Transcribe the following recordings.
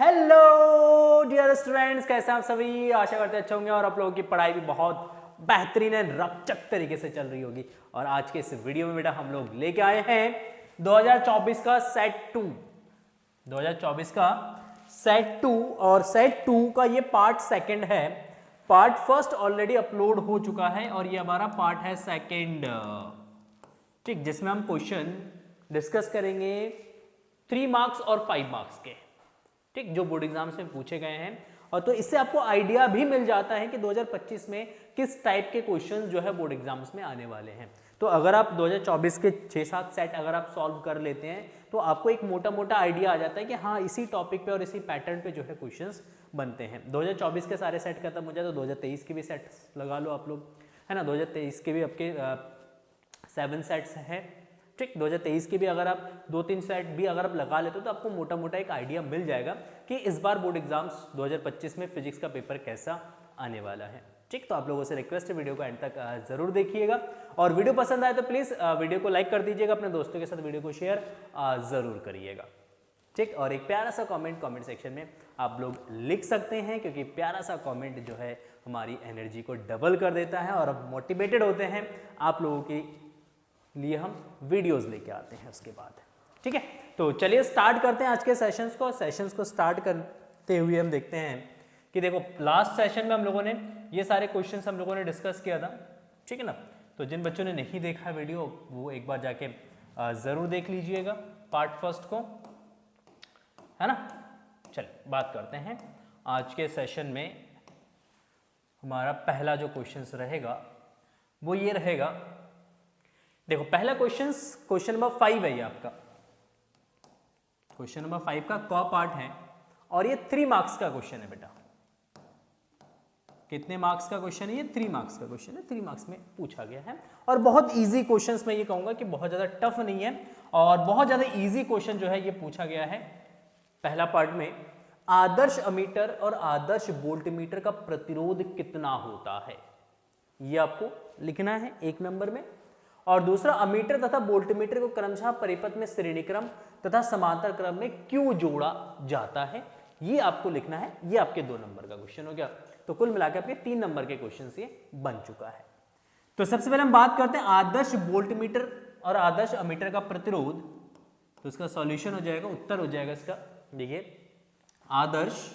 Hello dear students, कैसे हैं आप सभी। आशा करते हैं अच्छे होंगे और आप लोगों की पढ़ाई भी बहुत बेहतरीन है, रपचक तरीके से चल रही होगी। और आज के इस वीडियो में बेटा हम लोग लेके आए हैं 2024 का सेट 2, 2024 का सेट 2 और सेट 2 का ये पार्ट सेकंड है। पार्ट फर्स्ट ऑलरेडी अपलोड हो चुका है और ये हमारा पार्ट है सेकंड, ठीक, जिसमें हम क्वेश्चन डिस्कस करेंगे 3 मार्क्स और 5 मार्क्स के, ठीक, जो बोर्ड एग्जाम्स में पूछे गए हैं। और तो इससे आपको आइडिया भी मिल जाता है कि 2025 में किस टाइप के क्वेश्चंस जो है बोर्ड एग्जाम्स में आने वाले हैं। तो अगर आप 2024 के 6-7 सेट अगर आप सॉल्व कर लेते हैं तो आपको एक मोटा मोटा आइडिया आ जाता है कि हाँ इसी टॉपिक पे और इसी पैटर्न पे जो है क्वेश्चंस बनते हैं। 2024 के सारे सेट खत्म हो जाए तो 2023 के भी सेट लगा लो आप लोग, है ना। 2023 के भी आपके 7 सेट्स हैं, ठीक। 2023 के भी अगर आप 2-3 सेट भी अगर आप लगा लेते हो तो आपको मोटा मोटा एक आइडिया मिल जाएगा कि इस बार बोर्ड एग्जाम्स 2025 में फिजिक्स का पेपर कैसा आने वाला है, ठीक। तो आप लोगों से रिक्वेस्ट है वीडियो को एंड तक जरूर देखिएगा और वीडियो पसंद आए तो प्लीज़ वीडियो को लाइक कर दीजिएगा, अपने दोस्तों के साथ वीडियो को शेयर ज़रूर करिएगा, ठीक। और एक प्यारा सा कमेंट सेक्शन में आप लोग लिख सकते हैं क्योंकि प्यारा सा कमेंट जो है हमारी एनर्जी को डबल कर देता है और अब मोटिवेटेड होते हैं आप लोगों की लिए हम वीडियोस लेके आते हैं उसके बाद, ठीक है। तो चलिए स्टार्ट करते हैं आज के सेशंस को स्टार्ट करते हुए हम देखते हैं कि देखो लास्ट सेशन में हम लोगों ने ये सारे क्वेश्चंस हम लोगों ने डिस्कस किया था, ठीक है ना। तो जिन बच्चों ने नहीं देखा वीडियो वो एक बार जाके ज़रूर देख लीजिएगा पार्ट फर्स्ट को, है ना। चलिए बात करते हैं आज के सेशन में। हमारा पहला जो क्वेश्चंस रहेगा वो ये रहेगा, देखो पहला क्वेश्चन नंबर 5 है ये आपका, क्वेश्चन नंबर 5 का क पार्ट है और ये 3 मार्क्स का क्वेश्चन है बेटा। कितने मार्क्स का क्वेश्चन है ये? 3 मार्क्स का क्वेश्चन है, 3 मार्क्स में पूछा गया है और बहुत इजी क्वेश्चंस मैं ये कहूंगा कि बहुत ज्यादा टफ नहीं है और बहुत ज्यादा इजी क्वेश्चन जो है ये पूछा गया है। पहला पार्ट में आदर्श अमीटर और आदर्श वोल्टमीटर का प्रतिरोध कितना होता है ये आपको लिखना है 1 नंबर में। और दूसरा, अमीटर तथा वोल्टमीटर को क्रमशः परिपथ में श्रेणी क्रम तथा समांतर क्रम में क्यों जोड़ा जाता है ये आपको लिखना है। ये आपके 2 नंबर का क्वेश्चन हो गया। तो कुल मिलाकर आपके 3 नंबर के क्वेश्चन ये बन चुका है। तो सबसे पहले हम बात करते हैं आदर्श वोल्टमीटर और आदर्श अमीटर का प्रतिरोध। तो इसका सॉल्यूशन हो जाएगा, उत्तर हो जाएगा इसका, देखिए आदर्श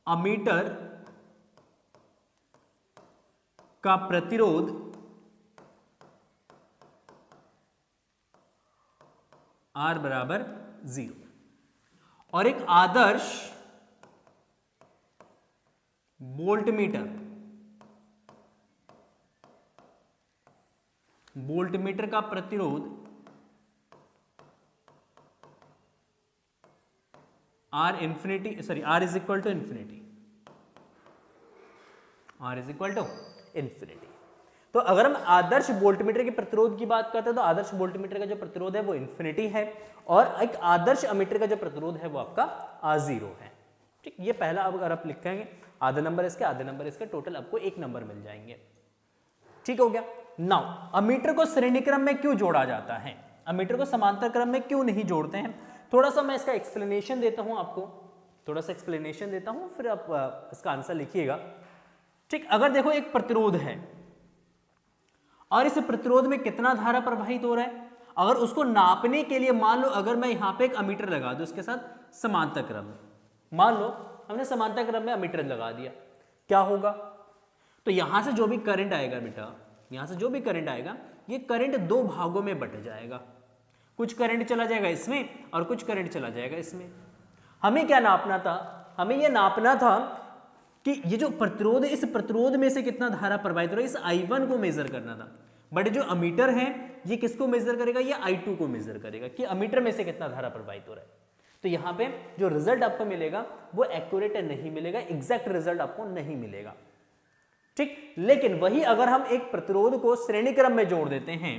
अमीटर का प्रतिरोध R बराबर 0 और एक आदर्श वोल्टमीटर का प्रतिरोध R is equal to infinity, R is equal to infinity. तो अगर हम आदर्श वोल्टमीटर के प्रतिरोध की बात करते हैं तो आदर्श वोल्टमीटर का जो प्रतिरोध है वो इंफिनिटी है और एक आदर्श अमीटर का जो प्रतिरोध है वो आपका 0 है, ठीक। ये पहला अगर आप लिखेंगे आधे नंबर इसके, आधे नंबर इसके, टोटल आपको 1 नंबर मिल जाएंगे, ठीक हो गया। नाउ अमीटर को श्रेणी क्रम में क्यों जोड़ा जाता है, अमीटर को समांतर क्रम में क्यों नहीं जोड़ते हैं। थोड़ा सा मैं इसका एक्सप्लेनेशन देता हूं आपको, थोड़ा सा एक्सप्लेनेशन देता हूं फिर आप इसका आंसर लिखिएगा, ठीक। अगर देखो एक प्रतिरोध है और इस प्रतिरोध में कितना धारा प्रवाहित हो रहा है, अगर उसको नापने के लिए मान लो अगर मैं यहां पे एक अमीटर लगा दूं इसके साथ समांतर क्रम में, मान लो हमने समांतर क्रम में अमीटर लगा दिया, क्या होगा। तो यहां से जो भी करंट आएगा बेटा, यहां से जो भी करंट आएगा ये करंट 2 भागों में बट जाएगा, कुछ करंट चला जाएगा इसमें और कुछ करंट चला जाएगा इसमें। हमें क्या नापना था, हमें यह नापना था कि ये जो प्रतिरोध है इस प्रतिरोध में से कितना धारा प्रवाहित हो रहा है, इस I1 को मेजर करना था। बट जो अमीटर है ये किसको मेजर करेगा, ये I2 को मेजर करेगा कि अमीटर में से कितना धारा प्रवाहित हो रहा है। तो यहाँ पे जो रिजल्ट आपको मिलेगा वो एक्यूरेट नहीं मिलेगा, एग्जैक्ट रिजल्ट आपको नहीं मिलेगा, ठीक। लेकिन वही अगर हम एक प्रतिरोध को श्रेणी क्रम में जोड़ देते हैं,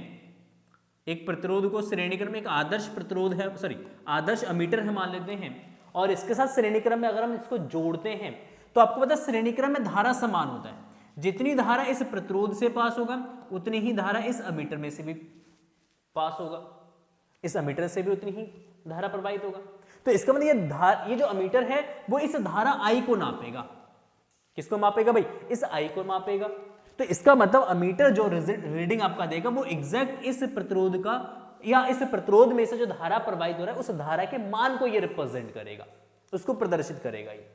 एक प्रतिरोध को श्रेणी क्रम में, एक आदर्श प्रतिरोध है, आदर्श अमीटर है मान लेते हैं और इसके साथ श्रेणी क्रम में अगर हम इसको जोड़ते हैं तो आपको पता है श्रेणी क्रम में धारा समान होता है, जितनी धारा इस प्रतिरोध से पास होगा उतनी ही धारा इस अमीटर में से भी पास होगा, इस अमीटर से भी उतनी ही धारा प्रवाहित होगा। तो इसका मतलब ये जो अमीटर है वो इस धारा आई को नापेगा। किसको मापेगा भाई? इस आई को मापेगा। तो इसका मतलब अमीटर जो रीडिंग आपका देगा वो एग्जैक्ट इस प्रतिरोध का या इस प्रतिरोध में से जो धारा प्रवाहित हो रहा है उस धारा के मान को ये रिप्रेजेंट करेगा, उसको प्रदर्शित करेगा ये।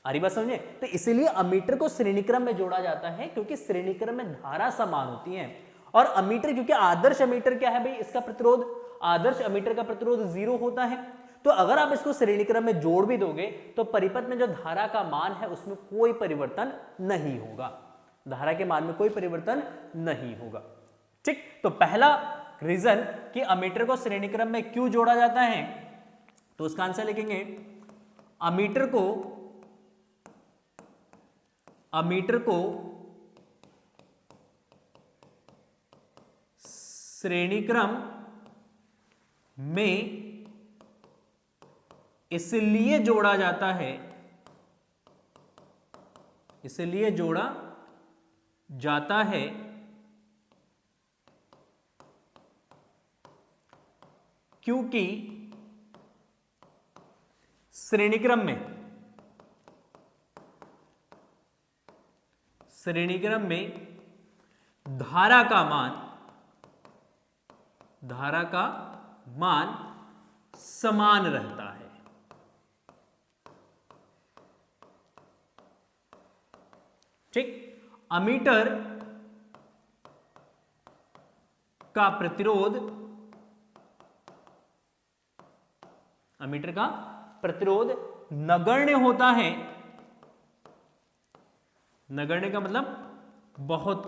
आ रही बात समझे? तो इसीलिए अमीटर को श्रेणीक्रम में जोड़ा जाता है, क्योंकि श्रेणीक्रम में धारा समान होती है। और अमीटर, क्योंकि आदर्श अमीटर क्या है भाई? इसका प्रतिरोध, आदर्श अमीटर का प्रतिरोध 0 होता है। तो अगर आप इसको श्रेणीक्रम में जोड़ भी दोगे तो परिपथ में जो धारा का मान है उसमें कोई परिवर्तन नहीं होगा, धारा के मान में कोई परिवर्तन नहीं होगा। ठीक, तो पहला रीजन कि अमीटर को श्रेणीक्रम में क्यों जोड़ा जाता है, तो उसका आंसर लिखेंगे अमीटर को श्रेणीक्रम में इसलिए जोड़ा जाता है, इसलिए जोड़ा जाता है क्योंकि श्रेणीक्रम में धारा का मान समान रहता है। ठीक, अमीटर का प्रतिरोध नगण्य होता है। नगण्य का मतलब बहुत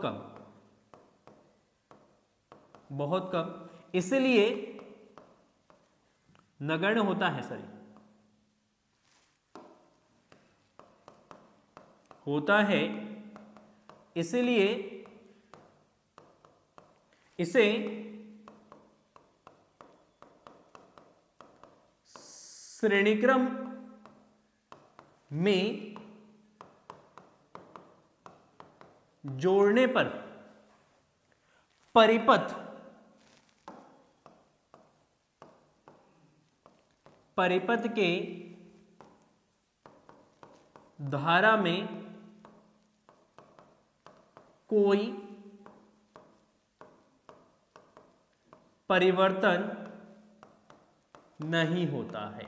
कम, इसलिए नगण्य होता है, इसलिए इसे श्रेणीक्रम में जोड़ने पर परिपथ के धारा में कोई परिवर्तन नहीं होता है।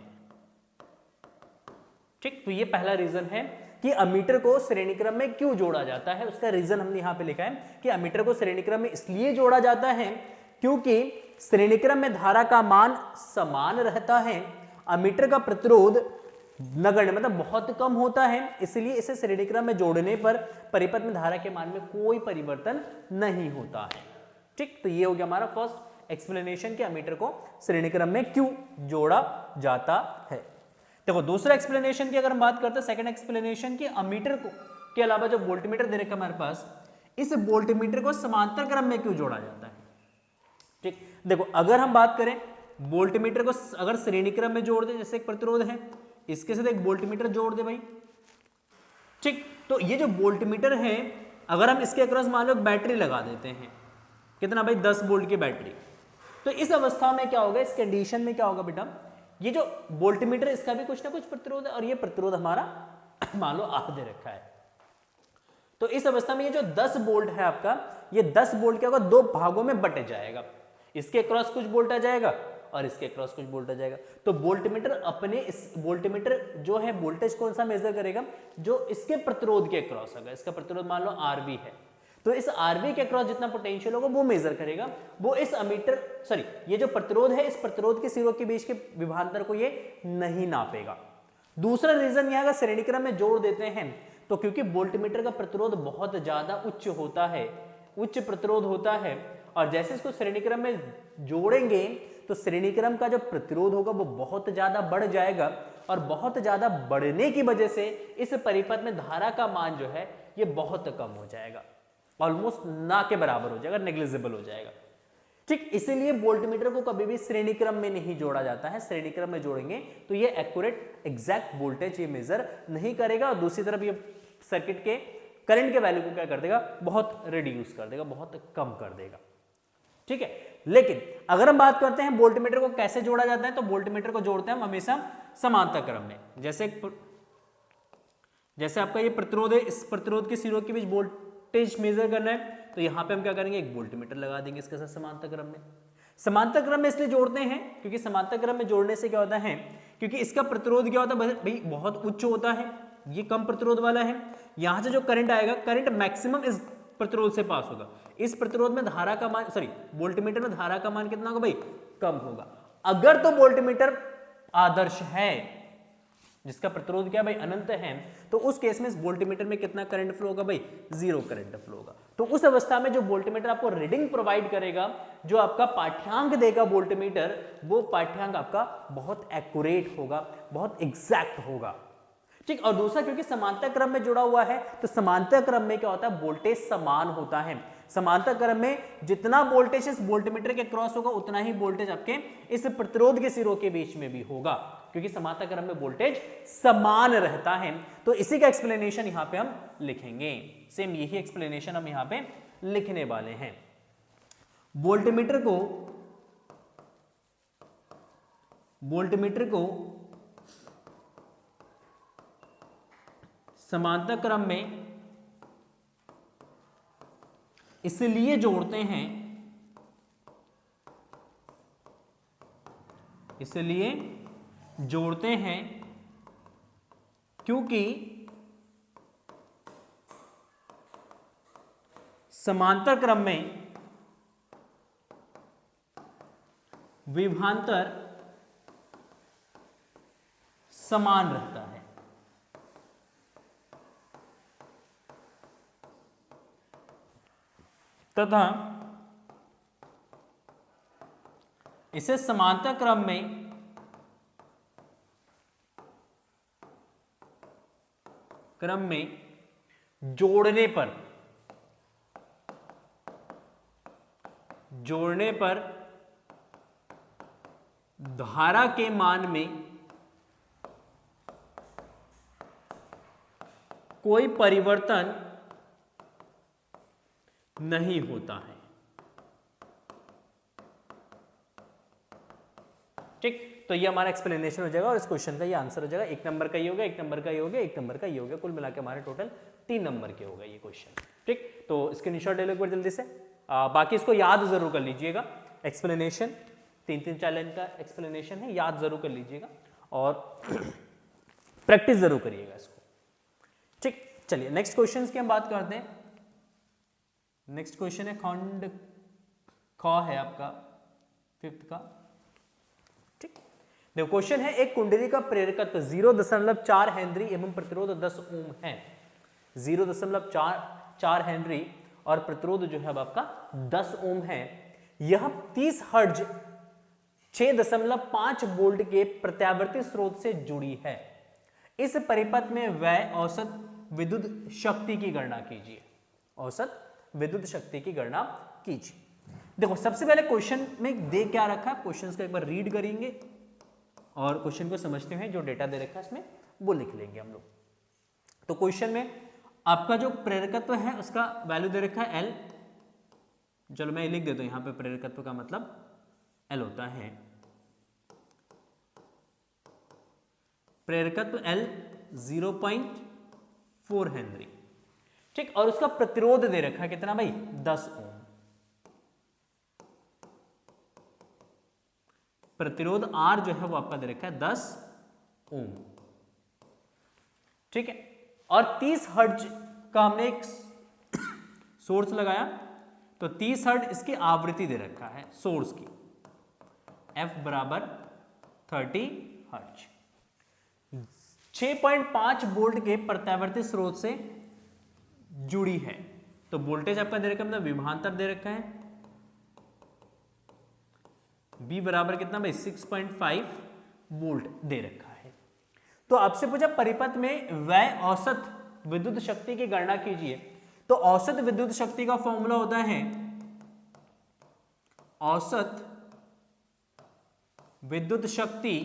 ठीक, तो ये पहला रीजन है कि अमीटर को श्रेणीक्रम में क्यों जोड़ा जाता है। उसका रीजन हमने यहां पे लिखा है कि अमीटर को श्रेणीक्रम में इसलिए जोड़ा जाता है क्योंकि श्रेणीक्रम में धारा का मान समान रहता है, अमीटर का प्रतिरोध नगण्य मतलब बहुत कम होता है, इसलिए इसे श्रेणीक्रम में जोड़ने पर परिपथ में धारा के मान में कोई परिवर्तन नहीं होता है। ठीक, तो ये हो गया हमारा फर्स्ट एक्सप्लेनेशन कि अमीटर को श्रेणीक्रम में क्यों जोड़ा जाता है। देखो दूसरा एक्सप्लेनेशन की अगर हम बात करते हैं, सेकंड एक्सप्लेनेशन कि अमीटर को के अलावा जो वोल्टमीटर दे रखा है हमारे पास, इस वोल्टमीटर को समांतर क्रम में क्यों जोड़ा जाता है। ठीक, देखो अगर हम बात करें वोल्टमीटर को अगर श्रेणी क्रम में जोड़ दे, जैसे एक प्रतिरोध है इसके साथ एक वोल्टमीटर जोड़ दे भाई। ठीक, तो ये जो वोल्टमीटर है अगर हम इसके अक्रॉस मान लो बैटरी लगा देते हैं, कितना भाई 10 वोल्ट की बैटरी, तो इस अवस्था में क्या होगा, इस कंडीशन में क्या होगा बेटा, ये जो वोल्टमीटर इसका भी कुछ ना कुछ प्रतिरोध है और ये प्रतिरोध हमारा मान लो R दे रखा है। तो इस अवस्था में ये जो 10 वोल्ट है आपका, ये 10 वोल्ट क्या होगा, दो भागों में बट जाएगा, इसके क्रॉस कुछ वोल्ट आ जाएगा और इसके क्रॉस कुछ वोल्ट आ जाएगा। तो वोल्टमीटर अपने इस वोल्टमीटर जो है वोल्टेज कौन सा मेजर करेगा, जो इसके प्रतिरोध के क्रॉस होगा, इसका प्रतिरोध मान लो RV है, तो इस RV के क्रॉस जितना पोटेंशियल होगा वो मेजर करेगा, वो इस अमीटर सॉरी ये जो प्रतिरोध है इस प्रतिरोध के सिरों के बीच के विभवांतर को ये नहीं नापेगा। दूसरा रीजन यह, अगर श्रेणी क्रम में जोड़ देते हैं तो क्योंकि वोल्टमीटर का प्रतिरोध बहुत ज्यादा उच्च होता है, उच्च प्रतिरोध होता है, और जैसे इसको श्रेणी क्रम में जोड़ेंगे तो श्रेणी क्रम का जो प्रतिरोध होगा वो बहुत ज्यादा बढ़ जाएगा, और बहुत ज्यादा बढ़ने की वजह से इस परिपथ में धारा का मान जो है ये बहुत कम हो जाएगा, ऑलमोस्ट ना के बराबर हो जाएगा, नेग्लिजिबल हो जाएगा। ठीक, इसीलिए वोल्टमीटर को कभी भी श्रेणी क्रम में नहीं जोड़ा जाता है। श्रेणी क्रम में जोड़ेंगे तो ये एक्यूरेट एग्जैक्ट वोल्टेज ये मेजर नहीं करेगा, और दूसरी तरफ ये सर्किट के करंट के वैल्यू को क्या कर देगा, बहुत रिड्यूस कर देगा, बहुत कम कर देगा। ठीक है। लेकिन अगर हम बात करते हैं वोल्टमीटर को कैसे जोड़ा जाता है, तो वोल्टमीटर को जोड़ते हैं हम हमेशा समांतर क्रम में। जैसे आपका ये प्रतिरोध है, इस प्रतिरोध के सिरों के बीच वोल्टेज मेजर करना है, तो यहां पे हम क्या करेंगे, एक वोल्टमीटर लगा देंगे इसके साथ समांतर क्रम में। समांतर क्रम में इसलिए जोड़ते हैं क्योंकि समांतर क्रम में जोड़ने से क्या होता है, क्योंकि इसका प्रतिरोध क्या होता है भाई, बहुत उच्च होता है, ये कम प्रतिरोध वाला है। यहां से जो करंट आएगा, करंट मैक्सिमम इस प्रतिरोध से पास होगा। इस प्रतिरोध में धारा का मान, सॉरी वोल्टमीटर में धारा का मान कितना होगा भाई, कम होगा। अगर तो वोल्टमीटर आदर्श है, जिसका प्रतिरोध क्या भाई अनंत है, तो उस केस में इस वोल्टमीटर में कितना करंट फ्लो होगा भाई, जीरो करंट फ्लो होगा। तो उस अवस्था में जो वोल्टमीटर आपको रीडिंग प्रोवाइड करेगा, जो आपका पाठ्यांक देगा वोल्टमीटर, वो पाठ्यांक आपका बहुत एक्यूरेट होगा, बहुत एग्जैक्ट होगा। ठीक। और दूसरा, क्योंकि समांतर क्रम में जुड़ा हुआ है, तो समांतर क्रम में क्या होता है, वोल्टेज समान होता है। समांतर क्रम में जितना वोल्टेज इस वोल्टमीटर के क्रॉस होगा, उतना ही वोल्टेज आपके इस प्रतिरोध के सिरों के बीच में भी होगा, क्योंकि समांतर क्रम में वोल्टेज समान रहता है। तो इसी का एक्सप्लेनेशन यहां पे हम लिखेंगे, सेम यही एक्सप्लेनेशन हम यहां पे लिखने वाले हैं। वोल्टमीटर को समांतर क्रम में इसलिए जोड़ते हैं, क्योंकि समांतर क्रम में विभवांतर समान रहता है। तथा इसे समांतर क्रम में जोड़ने पर धारा के मान में कोई परिवर्तन नहीं होता है। ठीक। तो ये हमारा एक्सप्लेनेशन हो जाएगा और इस क्वेश्चन का ये आंसर हो जाएगा। एक नंबर का ये हो गया, एक नंबर का ये हो गया, एक नंबर का ये हो गया, कुल मिला के हमारे टोटल 3 नंबर के हो गए ये क्वेश्चन। ठीक। तो स्क्रीनशॉट ले लो एक बार जल्दी से। बाकी इसको याद जरूर कर लीजिएगा, एक्सप्लेनेशन 3-4 लाइन का एक्सप्लेनेशन है, याद जरूर कर लीजिएगा और प्रैक्टिस जरूर करिएगा इसको। ठीक। चलिए नेक्स्ट क्वेश्चन की हम बात करते हैं। नेक्स्ट क्वेश्चन है खंड ख है आपका 5th का। ठीक। देखो क्वेश्चन है, एक कुंडली का प्रेरकत्व 0.4 हेनरी एवं प्रतिरोध 10 ओम है। 0.4 हेनरी और प्रतिरोध जो है अब आपका 10 ओम है। यह 30 हर्ट्ज 6.5 वोल्ट के प्रत्यावर्ती स्रोत से जुड़ी है। इस परिपथ में वह औसत विद्युत शक्ति की गणना कीजिए। औसत विद्युत शक्ति की गणना कीजिए। देखो सबसे पहले क्वेश्चन में दे क्या रखा है, क्वेश्चन को एक बार रीड करेंगे और क्वेश्चन को समझते हैं, जो डेटा दे रखा है इसमें वो लिख लेंगे हम लोग। तो क्वेश्चन में आपका जो प्रेरकत्व है उसका वैल्यू दे रखा है L। चलो मैं लिख देता हूं, यहां पे प्रेरकत्व का मतलब L होता है। प्रेरकत्व L 0.4 हेनरी। ठीक। और उसका प्रतिरोध दे रखा है कितना भाई, 10 ओम। प्रतिरोध R जो है वो आपका दे रखा है 10 ओम। ठीक है। और 30 हर्ट्ज का हमने एक सोर्स लगाया, तो 30 हर्ट्ज इसकी आवृत्ति दे रखा है सोर्स की, F बराबर 30 हर्ट्ज। 6.5 वोल्ट के प्रत्यावर्ती स्रोत से जुड़ी है। तो वोल्टेज आपका दे रखा है, मतलब विभवांतर दे रखा है, B बराबर कितना भाई 6.5 वोल्ट दे रखा है। तो आपसे पूछा परिपथ में वह औसत विद्युत शक्ति की गणना कीजिए। तो औसत विद्युत शक्ति का फॉर्मूला होता है, औसत विद्युत शक्ति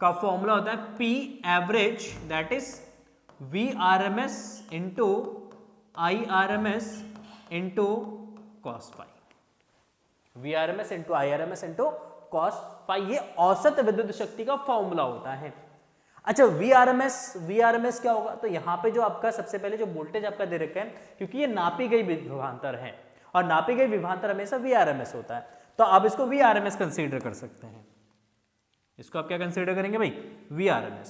का फॉर्मूला होता है P average that is V RMS into I RMS into cos pi. Vrms into Irms into cos pi, ये औसत विद्युत शक्ति का फॉर्मूला होता है। अच्छा, Vrms क्या होगा? तो यहाँ पे जो आपका सबसे पहले जो वोल्टेज आपका दे रखा है, क्योंकि ये नापी गई विभवांतर है और नापी गई विभवांतर हमेशा Vrms होता है, तो आप इसको Vrms कंसीडर कर सकते हैं। इसको आप क्या कंसीडर करेंगे भाई? Vrms।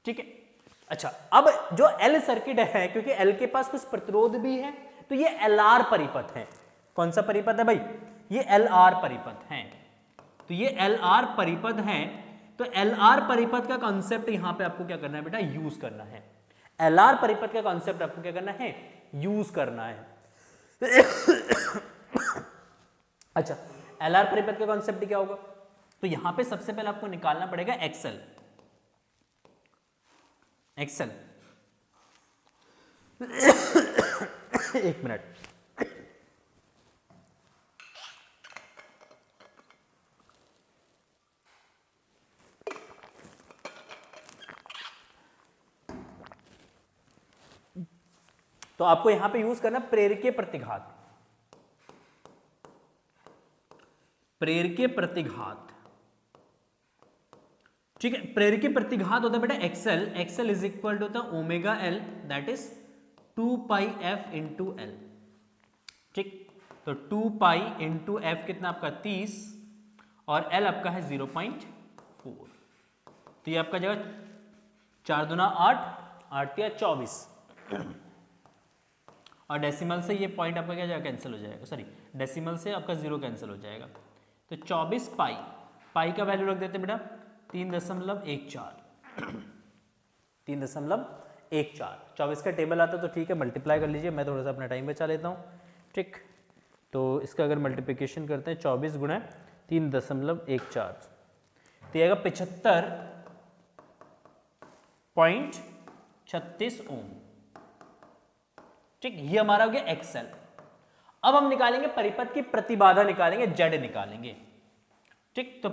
ठीक है। अच्छा, अब जो L सर्किट है, क्योंकि L के पास कुछ प्रतिरोध भी है, तो ये LR परिपथ है। कौन सा परिपथ है भाई? ये LR परिपथ है। तो ये LR परिपथ है, तो LR परिपथ का कॉन्सेप्ट यहां पे आपको क्या करना है बेटा? यूज करना है। LR परिपथ का कॉन्सेप्ट आपको क्या करना है? यूज करना है। अच्छा, LR परिपथ का कॉन्सेप्ट क्या होगा? तो यहां पे सबसे पहले आपको निकालना पड़ेगा एक्सल। एक मिनट। तो आपको यहां पे यूज करना प्रेरकीय प्रतिघात। प्रेरकीय प्रतिघात, ठीक है। प्रेरकीय प्रतिघात होता है बेटा XL. XL is equal to होता है omega L, that is 2 pi F into L. ठीक, तो 2 पाई इंटू एफ कितना आपका 30 और एल आपका है 0.4। तो ये आपका जगह 4 दूना 8, 8 या 24 और डेसिमल से ये पॉइंट आपका क्या जाएगा? कैंसिल हो जाएगा। सॉरी, डेसिमल से आपका 0 कैंसिल हो जाएगा। तो 24 पाई, पाई का वैल्यू रख देते बेटा 3.14। 3.14। 24 का टेबल आता तो ठीक है, मल्टीप्लाई कर लीजिए, मैं थोड़ा सा अपना टाइम बचा लेता हूँ। ठीक, तो इसका अगर मल्टीप्लिकेशन करते हैं 24 गुणा 3.14 तो आएगा 75.36 ओम। ठीक, ये हमारा हो गया एक्सएल। अब हम निकालेंगे परिपथ की प्रतिबाधा, निकालेंगे जेड निकालेंगे। ठीक, तो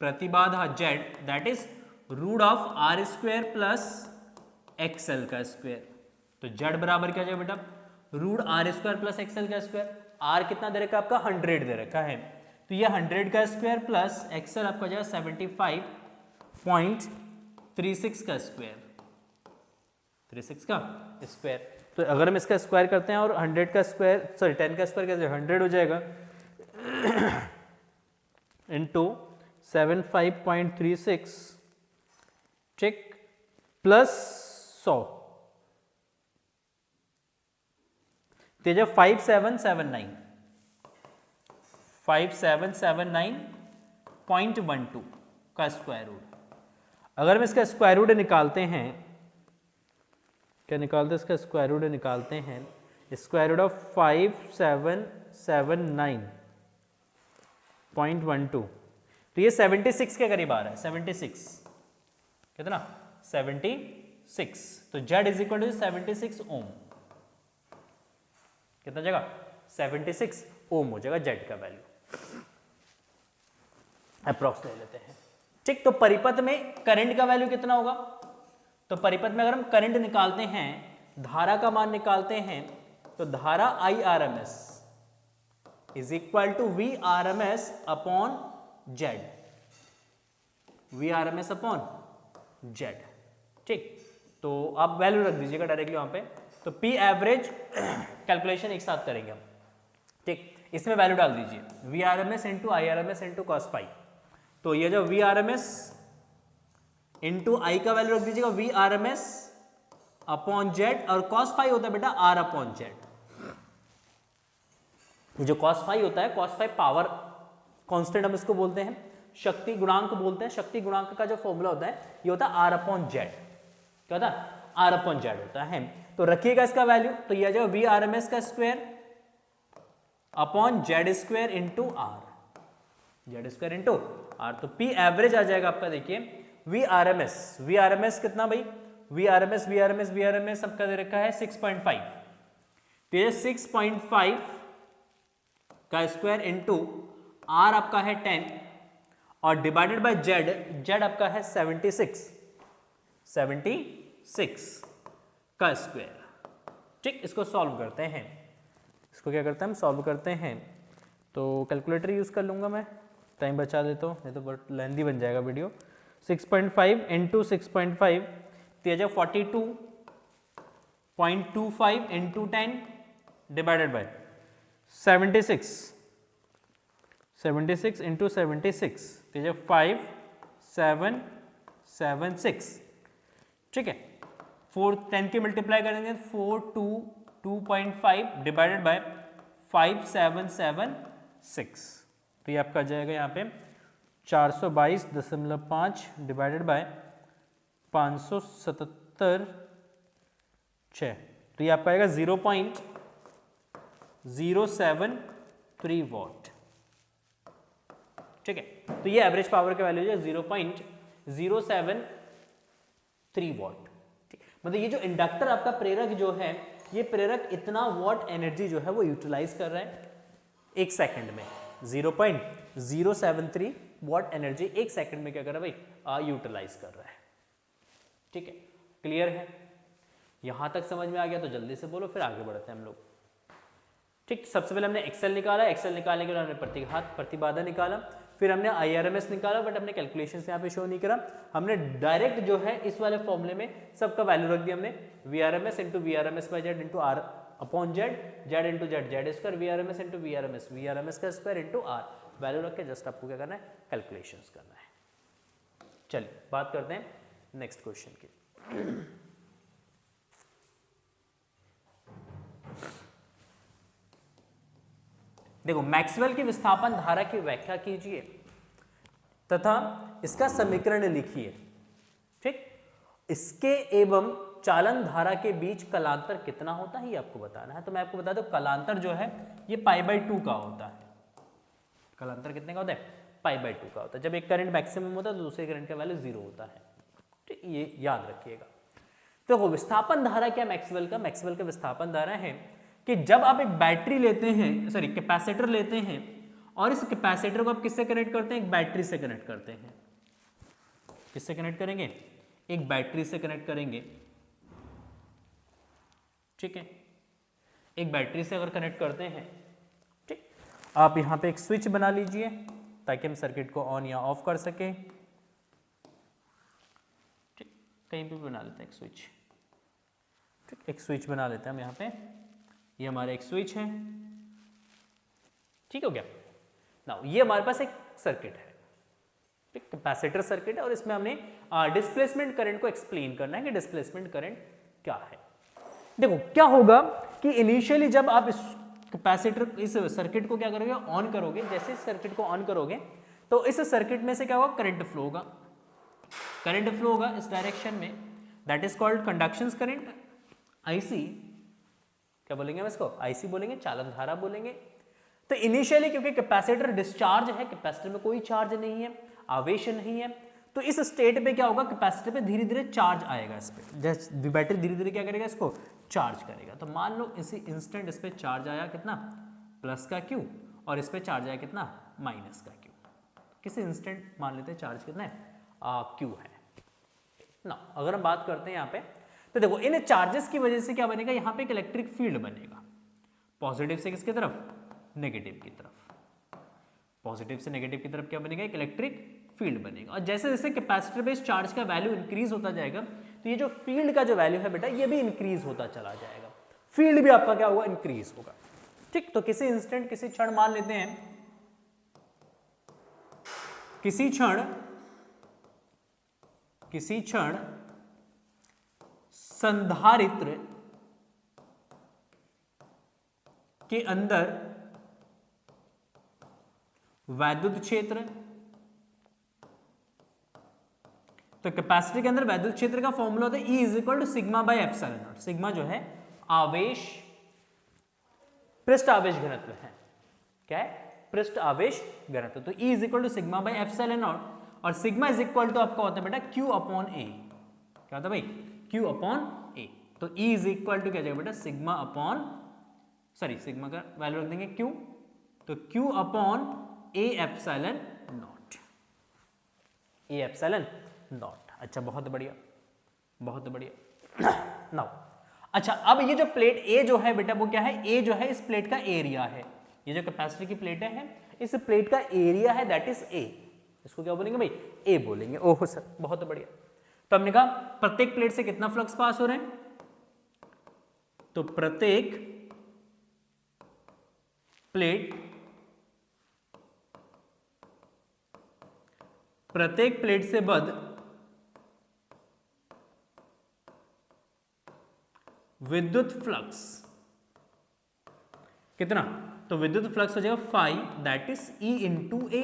प्रतिबाधा Z that is root of R square plus XL का स्क्वायर। तो जेड बराबर क्या जाएगा बेटा? Root R square plus XL का स्क्वायर। आर कितना दे रखा है आपका? 100 दे रखा है, तो ये 100 का स्क्वायर प्लस एक्सएल आपका जाएगा 75.36 का स्क्वायर। 36 का स्क्वायर, तो अगर हम इसका स्क्वायर करते हैं और 100 का स्क्वायर, सॉरी 10 का स्क्वायर कैसे? 100 हो जाएगा इनटू 75.36, ठीक, प्लस 100, तो जब 5779 का स्क्वायर रूट। अगर हम इसका स्क्वायर रूट निकालते हैं, क्या निकालते हैं? इसका स्क्वायर रूट निकालते हैं, स्क्वायर रूट ऑफ 5779.12, तो ये 76 के करीब आ रहा है। 76 कितना? 76, तो जेड इज इक्वल टू 76 ओम। कितना जगह? 76 ओम हो जाएगा जेड का वैल्यू, अप्रॉक्स ले लेते हैं। ठीक, तो परिपथ में करंट का वैल्यू कितना होगा? तो परिपथ में अगर हम करंट निकालते हैं, धारा का मान निकालते हैं, तो धारा Irms is equal to Vrms upon Z. Vrms upon Z. ठीक, तो आप वैल्यू रख दीजिएगा डायरेक्टली वहां पे। तो P एवरेज कैलकुलेशन एक साथ करेंगे हम। ठीक, इसमें वैल्यू डाल दीजिए Vrms into Irms into cos pi. तो ये जो Vrms इंटू आई का वैल्यू रख दीजिएगा Vrms अपॉन जेड, और कॉस पाई होता है बेटा R अपॉन जेड। जो कॉस पाई होता है, कॉस पाई पावर कांस्टेंट हम इसको बोलते हैं, शक्ति गुणांक बोलते हैं। शक्ति गुणांक का जो फॉर्मूला होता है ये होता है R अपॉन जेड। क्या होता है? R अपॉन जेड होता है। तो रखिएगा इसका वैल्यू, तो ये जो Vrms का square upon Z square into R, Z square into R. तो P एवरेज आ जाएगा आपका, देखिए Vrms कितना भाई? Vrms सबका दे रखा है 6.5, तो ये 6.5 का स्क्वायर इंटू आर आपका है 10 और डिवाइडेड बाय जेड, जेड आपका है 76 का स्क्वायर। ठीक, इसको सॉल्व करते हैं, इसको क्या करते हैं हम सॉल्व करते हैं। तो कैलकुलेटर यूज़ कर लूँगा मैं, टाइम बचा देता हूँ, नहीं तो बहुत लेंदी बन जाएगा वीडियो। 6.5 इंटू 6.5 तो यह 42.25 इंटू 10 डिवाइडेड बाय 76 इंटू 76 तो यह 5776। ठीक है, 4 10 की मल्टीप्लाई करेंगे 422.5 डिवाइडेड बाय 5776 तो ये आपका आ जाएगा यहाँ पे 422.5 डिवाइडेड बाय 577.6 तो ये आपका आएगा 0.073 वॉट। ठीक है, तो ये एवरेज पावर का वैल्यू है 0.073 वॉट। मतलब ये जो इंडक्टर आपका प्रेरक जो है, ये प्रेरक इतना वॉट एनर्जी जो है वो यूटिलाइज कर रहा है एक सेकंड में। 0.073 वॉट एनर्जी एक सेकंड में क्या कर रहा है भाई, यूटिलाइज कर रहा है। ठीक है, क्लियर है? यहां तक समझ में आ गया तो जल्दी से बोलो, फिर आगे बढ़ते हैं हम लोग। ठीक, सबसे पहले हमने एक्सेल निकाला, एक्सेल निकालने के बाद हमने प्रतिघात प्रतिबाधा निकाला, फिर हमने IRMS निकाला, बट हमने कैलकुलेशंस यहाँ पे शो नहीं करा। हमने डायरेक्ट जो है इस वाले फॉर्मूले में सबका वैल्यू रख दिया हमने, VRMS into VRMS by Z into R upon Z, Z into Z Z square, VRMS into VRMS VRMS का स्क्वायर इंटू R वैल्यू रख के जस्ट आपको क्या करना है, कैलकुलेशंस करना है। चलिए बात करते हैं नेक्स्ट क्वेश्चन की। देखो, मैक्सवेल की विस्थापन धारा की व्याख्या कीजिए तथा इसका समीकरण लिखिए। ठीक, इसके एवं चालन धारा के बीच कलांतर कितना होता है ये आपको बताना है। तो मैं आपको बता दूं, कलांतर जो है ये π/2 का होता है। कलांतर कितने का होता है? π/2 का होता है। जब एक करंट मैक्सिमम होता है तो दूसरे करंट का वैल्यू 0 होता है। ठीक, ये याद रखिएगा। तो विस्थापन धारा क्या मैक्सवेल का? मैक्सवेल का विस्थापन धारा है कि जब आप एक बैटरी लेते हैं, सॉरी कैपेसिटर लेते हैं, और इस कैपेसिटर को आप किससे कनेक्ट करते हैं? एक बैटरी से कनेक्ट करते हैं। किससे कनेक्ट करेंगे? एक बैटरी से कनेक्ट करेंगे। ठीक है, एक बैटरी से अगर कनेक्ट करते हैं, ठीक, आप यहां पे एक स्विच बना लीजिए ताकि हम सर्किट को ऑन या ऑफ कर सकें। ठीक, कहीं भी बना लेते हैं एक स्विच। ठीक, एक स्विच बना लेते हैं हम यहाँ पे, ये हमारा एक स्विच है। ठीक हो गया ना? ये हमारे पास एक सर्किट है, ठीक, कैपेसिटर सर्किट है, और इसमें हमने डिस्प्लेसमेंट करंट को एक्सप्लेन करना है कि डिस्प्लेसमेंट करंट क्या है। देखो क्या होगा कि इनिशियली जब आप इस कैपेसिटर, इस सर्किट को क्या करोगे, ऑन करोगे, जैसे इस सर्किट को ऑन करोगे तो इस सर्किट में से क्या होगा, करंट फ्लो होगा। करंट फ्लो होगा इस डायरेक्शन में, that is called conduction current, IC। क्या बोलेंगे हम इसको? IC बोलेंगे, चालन धारा बोलेंगे। तो इनिशियली क्योंकि कैपेसिटर डिस्चार्ज है, कैपेसिटर में कोई चार्ज नहीं है, आवेश नहीं है, तो इस स्टेट पे क्या होगा, कैपेसिटर पे धीरे धीरे चार्ज आएगा। इस पे जैसे बैटरी धीरे धीरे क्या करेगा, इसको चार्ज करेगा। तो मान लो इसी इंस्टेंट इस पे चार्ज आया कितना, प्लस का Q, और इस पे चार्ज आया कितना, माइनस का Q। किसी इंस्टेंट मान लेते हैं चार्ज कितना है, Q है ना। अगर हम बात करते हैं यहाँ पे, तो देखो इन चार्जेस की वजह से क्या बनेगा, यहाँ पे एक इलेक्ट्रिक फील्ड बनेगा। पॉजिटिव से किसकी तरफ, नेगेटिव की तरफ। पॉजिटिव से नेगेटिव की तरफ क्या बनेगा, एक इलेक्ट्रिक फील्ड बनेगा। और जैसे जैसे कैपेसिटर पे इस चार्ज का वैल्यू इंक्रीज होता जाएगा, तो ये जो फील्ड का जो वैल्यू है बेटा, ये भी इंक्रीज होता चला जाएगा। फील्ड भी आपका क्या होगा, इंक्रीज होगा। ठीक, तो किसी इंस्टेंट, किसी क्षण मान लेते हैं, किसी क्षण संधारित्र के अंदर वैद्युत क्षेत्र, तो कैपेसिटर के अंदर वैद्युत क्षेत्र का फॉर्मूला होता है E is equal to sigma by epsilon naught. Sigma जो है आवेश, पृष्ठ आवेश घनत्व है। क्या है? पृष्ठ आवेश घनत्व। तो E is equal to sigma by epsilon naught, और सिग्मा इज इक्वल टू आपका होता है बेटा Q अपॉन A। क्या होता है भाई, Q अपॉन A। तो E इज इक्वल टू क्या जाएगा बेटा, सिग्मा अपॉन, सॉरी सिग्मा का वैल्यू रख देंगे Q, तो Q upon A epsilon not, A epsilon not. अच्छा, बहुत बढ़िया, बहुत बढ़िया। नाउ अच्छा, अब ये जो प्लेट ए जो है बेटा वो क्या है, ए जो है इस प्लेट का एरिया है, ये जो कैपेसिटर की प्लेटें हैं इस प्लेट का एरिया है, दैट इज ए। इसको क्या बोलेंगे भाई, ए बोलेंगे। ओहो सर, बहुत बढ़िया। तो हमने कहा प्रत्येक प्लेट से कितना फ्लक्स पास हो रहे हैं, तो प्रत्येक प्लेट से बद्ध विद्युत फ्लक्स कितना, तो विद्युत फ्लक्स हो जाएगा phi, that is E into A.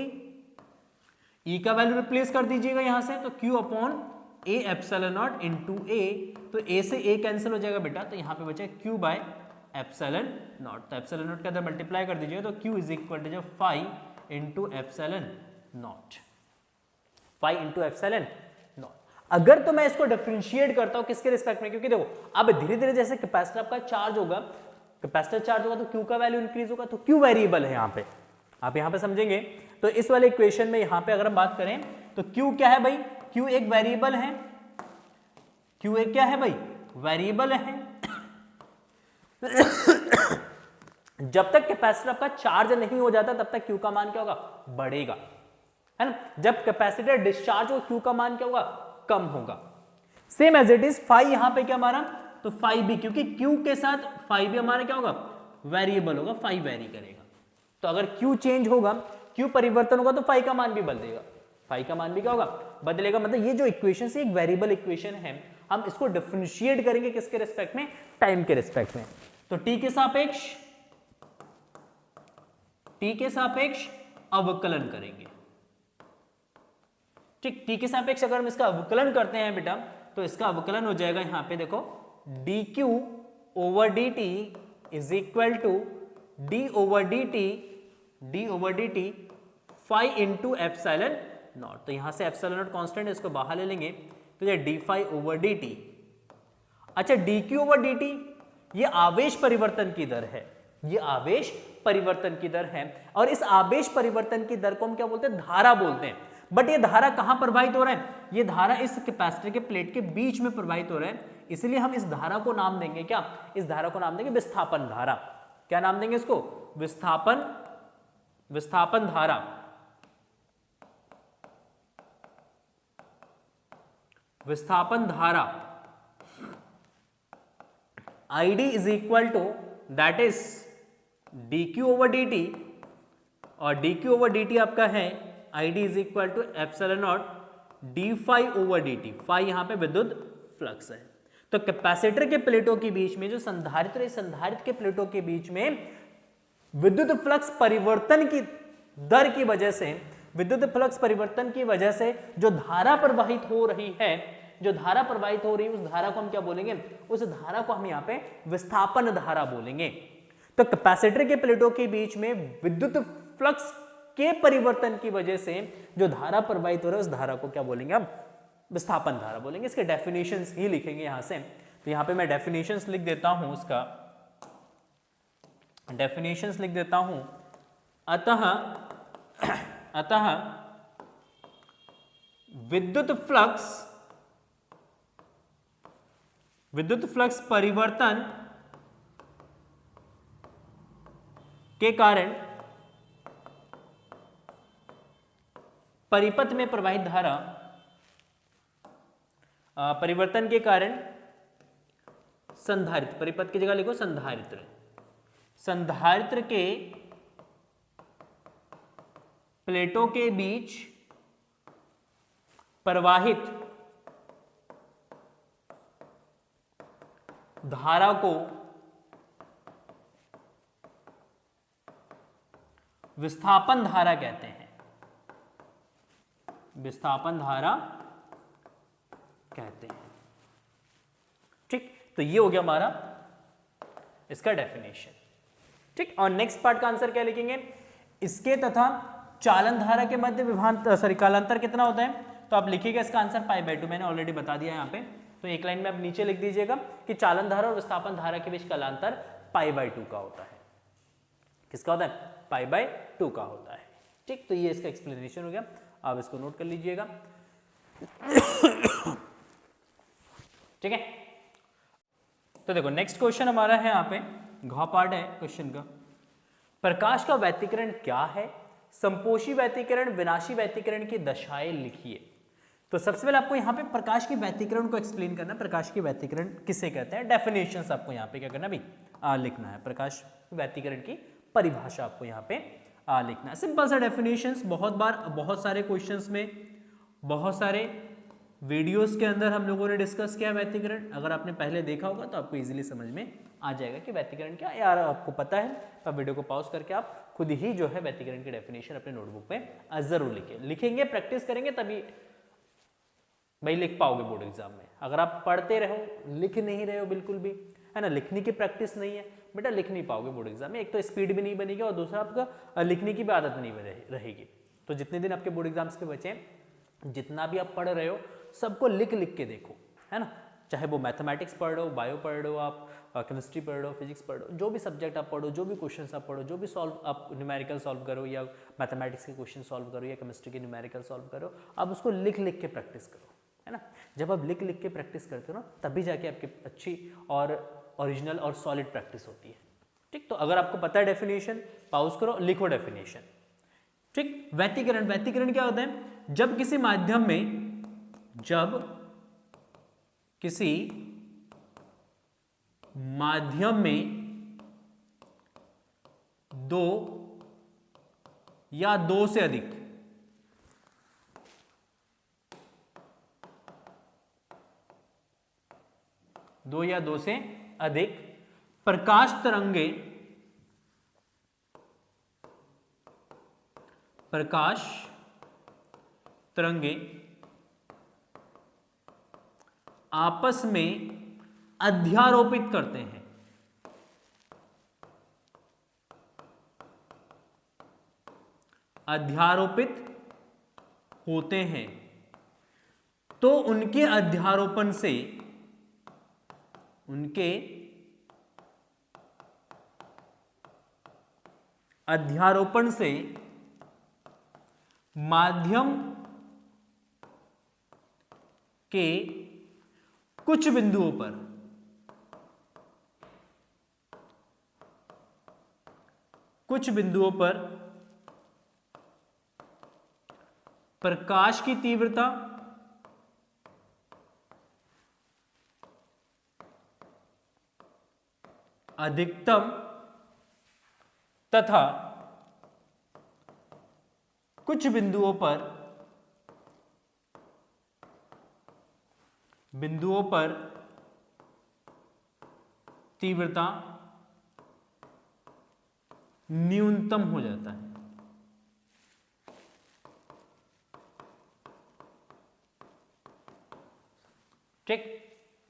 E का वैल्यू रिप्लेस कर दीजिएगा यहां से, तो Q upon A epsilon not into A, तो ए से ए कैंसिल हो जाएगा बेटा, तो यहां पे बचेगा क्यू बाय एप्सिलॉन नॉट। तो एप्सिलॉन नॉट के अंदर मल्टीप्लाई कर दीजिएगा, तो Q is equal to phi into epsilon naught, phi into epsilon naught. अगर तो मैं इसको डिफरेंशिएट करता हूं किसके रिस्पेक्ट में, क्योंकि देखो अब धीरे धीरे जैसे कैपेसिटर आपका चार्ज होगा, कैपेसिटर चार्ज होगा तो क्यू का वैल्यू इंक्रीज होगा, तो क्यू वेरिएबल है यहाँ पे, आप यहाँ पे समझेंगे। तो इस वाले इक्वेशन में यहाँ पे अगर हम बात करें तो क्यू क्या है भाई, क्यू एक वेरिएबल है, क्यू एक क्या है भाई, वेरिएबल है। जब तक कैपेसिटर आपका चार्ज नहीं हो जाता तब तक क्यू का मान क्या होगा, बढ़ेगा, है ना। जब कैपेसिटर डिस्चार्ज हो क्यू का मान क्या होगा, कम होगा। Same as it is phi यहां पे क्या हमारा, तो फाई भी, क्योंकि क्यू के साथ फाई भी हमारा क्या होगा, वेरिएबल होगा, फाई वेरी करेगा। तो अगर क्यू चेंज होगा, क्यू परिवर्तन होगा, तो फाई का मान भी बदलेगा, फाई का मान भी क्या होगा, बदलेगा। मतलब ये जो इक्वेशन है एक वेरिएबल इक्वेशन है, हम इसको डिफरेंशिएट करेंगे किसके रिस्पेक्ट में, टाइम के रिस्पेक्ट में। तो टी के सापेक्ष अवकलन करेंगे, ठीक। टी के सापेक्ष अगर हम इसका अवकलन करते हैं बेटा, तो इसका अवकलन हो जाएगा यहां पे देखो, dq over dt is equal to d over dt phi into epsilon naught. तो यहां से एप्सिलॉन नॉट कांस्टेंट है, इसको बाहर ले लेंगे तो ये d फाई ओवर dt। अच्छा, dq ओवर dt ये आवेश परिवर्तन की दर है, ये आवेश परिवर्तन की दर है, और इस आवेश परिवर्तन की दर को हम क्या बोलते हैं, धारा बोलते हैं। बट ये धारा कहां प्रवाहित हो रहा है, ये धारा इस कैपेसिटर के प्लेट के बीच में प्रवाहित हो रहा है, इसलिए हम इस धारा को नाम देंगे क्या, इस धारा को नाम देंगे विस्थापन धारा। क्या नाम देंगे इसको, विस्थापन धारा। विस्थापन धारा ID is equal to that is dq over dt, और dq ओवर dt आपका है ID is equal to epsilon naught d phi over dt। Phi यहां पे विद्युत फ्लक्स है। तो कैपेसिटर के प्लेटों के बीच में जो संधारित्र है, संधारित्र के प्लेटों के बीच में विद्युत फ्लक्स परिवर्तन की दर की वजह से, विद्युत फ्लक्स परिवर्तन की वजह से जो धारा प्रवाहित हो रही है, जो धारा प्रवाहित हो रही है, उस धारा को हम क्या बोलेंगे, उस धारा को हम यहाँ पे विस्थापन धारा बोलेंगे। तो कैपेसिटर के प्लेटों के बीच में विद्युत फ्लक्स के परिवर्तन की वजह से जो धारा प्रवाहित हो रहा है, उस धारा को क्या बोलेंगे हम, विस्थापन धारा बोलेंगे। इसके डेफिनेशंस ही लिखेंगे यहां से। तो यहां पे मैं डेफिनेशंस लिख देता हूं, उसका डेफिनेशंस लिख देता हूं। अतः विद्युत फ्लक्स परिवर्तन के कारण परिपथ में प्रवाहित धारा, परिवर्तन के कारण संधारित्र, परिपथ की जगह लिखो संधारित्र, संधारित्र के प्लेटों के बीच प्रवाहित धारा को विस्थापन धारा कहते हैं, विस्थापन धारा कहते हैं, ठीक। तो ये हो गया हमारा इसका डेफिनेशन, ठीक। और नेक्स्ट पार्ट का आंसर क्या लिखेंगे, इसके तथा चालन धारा के मध्य विभवांतर, सॉरी कालांतर कितना होता है, तो आप लिखिएगा इसका आंसर पाई बाय 2, मैंने ऑलरेडी बता दिया यहाँ पे। तो एक लाइन में आप नीचे लिख दीजिएगा कि चालन धारा और विस्थापन धारा के बीच कालांतर पाई बाय 2 का होता है। किसका होता है, पाई बाय 2 का होता है, ठीक। तो ये इसका एक्सप्लेनेशन हो गया, आप इसको नोट कर लीजिएगा, ठीक है। तो देखो नेक्स्ट क्वेश्चन हमारा है यहाँ पे, घ पार्ट है क्वेश्चन का। प्रकाश का व्यतिकरण क्या है? संपोषी व्यतिकरण, विनाशी व्यतिकरण की दशाएं लिखिए। तो सबसे पहले आपको यहाँ पे प्रकाश के व्यतिकरण को एक्सप्लेन करना। प्रकाश के व्यतिकरण किसे कहते हैं, डेफिनेशंस आपको यहाँ पे क्या करना भी लिखना है। प्रकाश व्यतिकरण की परिभाषा आपको यहाँ पे लिखना है। सिंपल सा डेफिनेशंस, बहुत बार बहुत सारे क्वेश्चंस में, बहुत सारे वीडियोस के अंदर हम लोगों ने डिस्कस किया व्यतिकरण। अगर आपने पहले देखा होगा तो आपको इजीली समझ में आ जाएगा कि व्यतिकरण क्या है। यार आपको पता है तो वीडियो को पॉज करके आप खुद ही जो है व्यतिकरण की डेफिनेशन अपने नोटबुक पे जरूर लिखेंगे, प्रैक्टिस करेंगे तभी भाई लिख पाओगे बोर्ड एग्जाम में। अगर आप पढ़ते रहो, लिख नहीं रहे हो बिल्कुल भी, है ना, लिखने की प्रैक्टिस नहीं है बेटा, लिख नहीं पाओगे बोर्ड एग्जाम में। एक तो स्पीड भी नहीं बनेगी और दूसरा आपका लिखने की भी आदत नहीं रहेगी। तो जितने दिन आपके बोर्ड एग्जाम्स के बचे, जितना भी आप पढ़ रहे हो सबको लिख के देखो, है ना। चाहे वो मैथमेटिक्स पढ़ रहे हो, बायो पढ़ रहे हो, आप केमिस्ट्री पढ़ रहे हो, फिजिक्स पढ़ रहे हो, जो भी सब्जेक्ट आप पढ़ो, जो भी क्वेश्चन आप पढ़ो, जो भी सॉल्व आप न्यूमेरिकल सॉल्व करो या मैथमेटिक्स के क्वेश्चन सॉल्व करो या केमिस्ट्री के न्यूमेरिकल सॉल्व करो, आप उसको लिख के प्रैक्टिस करो, है ना। जब आप लिख के प्रैक्टिस करते हो ना, तभी जाके आपकी अच्छी और ओरिजिनल और सॉलिड प्रैक्टिस होती है। ठीक, तो अगर आपको पता है डेफिनेशन, पॉज करो, लिखो डेफिनेशन। ठीक, व्यतिकरण क्या होता है? जब किसी माध्यम में दो या दो से अधिक प्रकाश तरंगे आपस में अध्यारोपित करते हैं, अध्यारोपित होते हैं, तो उनके अध्यारोपण से माध्यम के कुछ बिंदुओं पर प्रकाश की तीव्रता अधिकतम तथा कुछ बिंदुओं पर तीव्रता न्यूनतम हो जाता है। ठीक,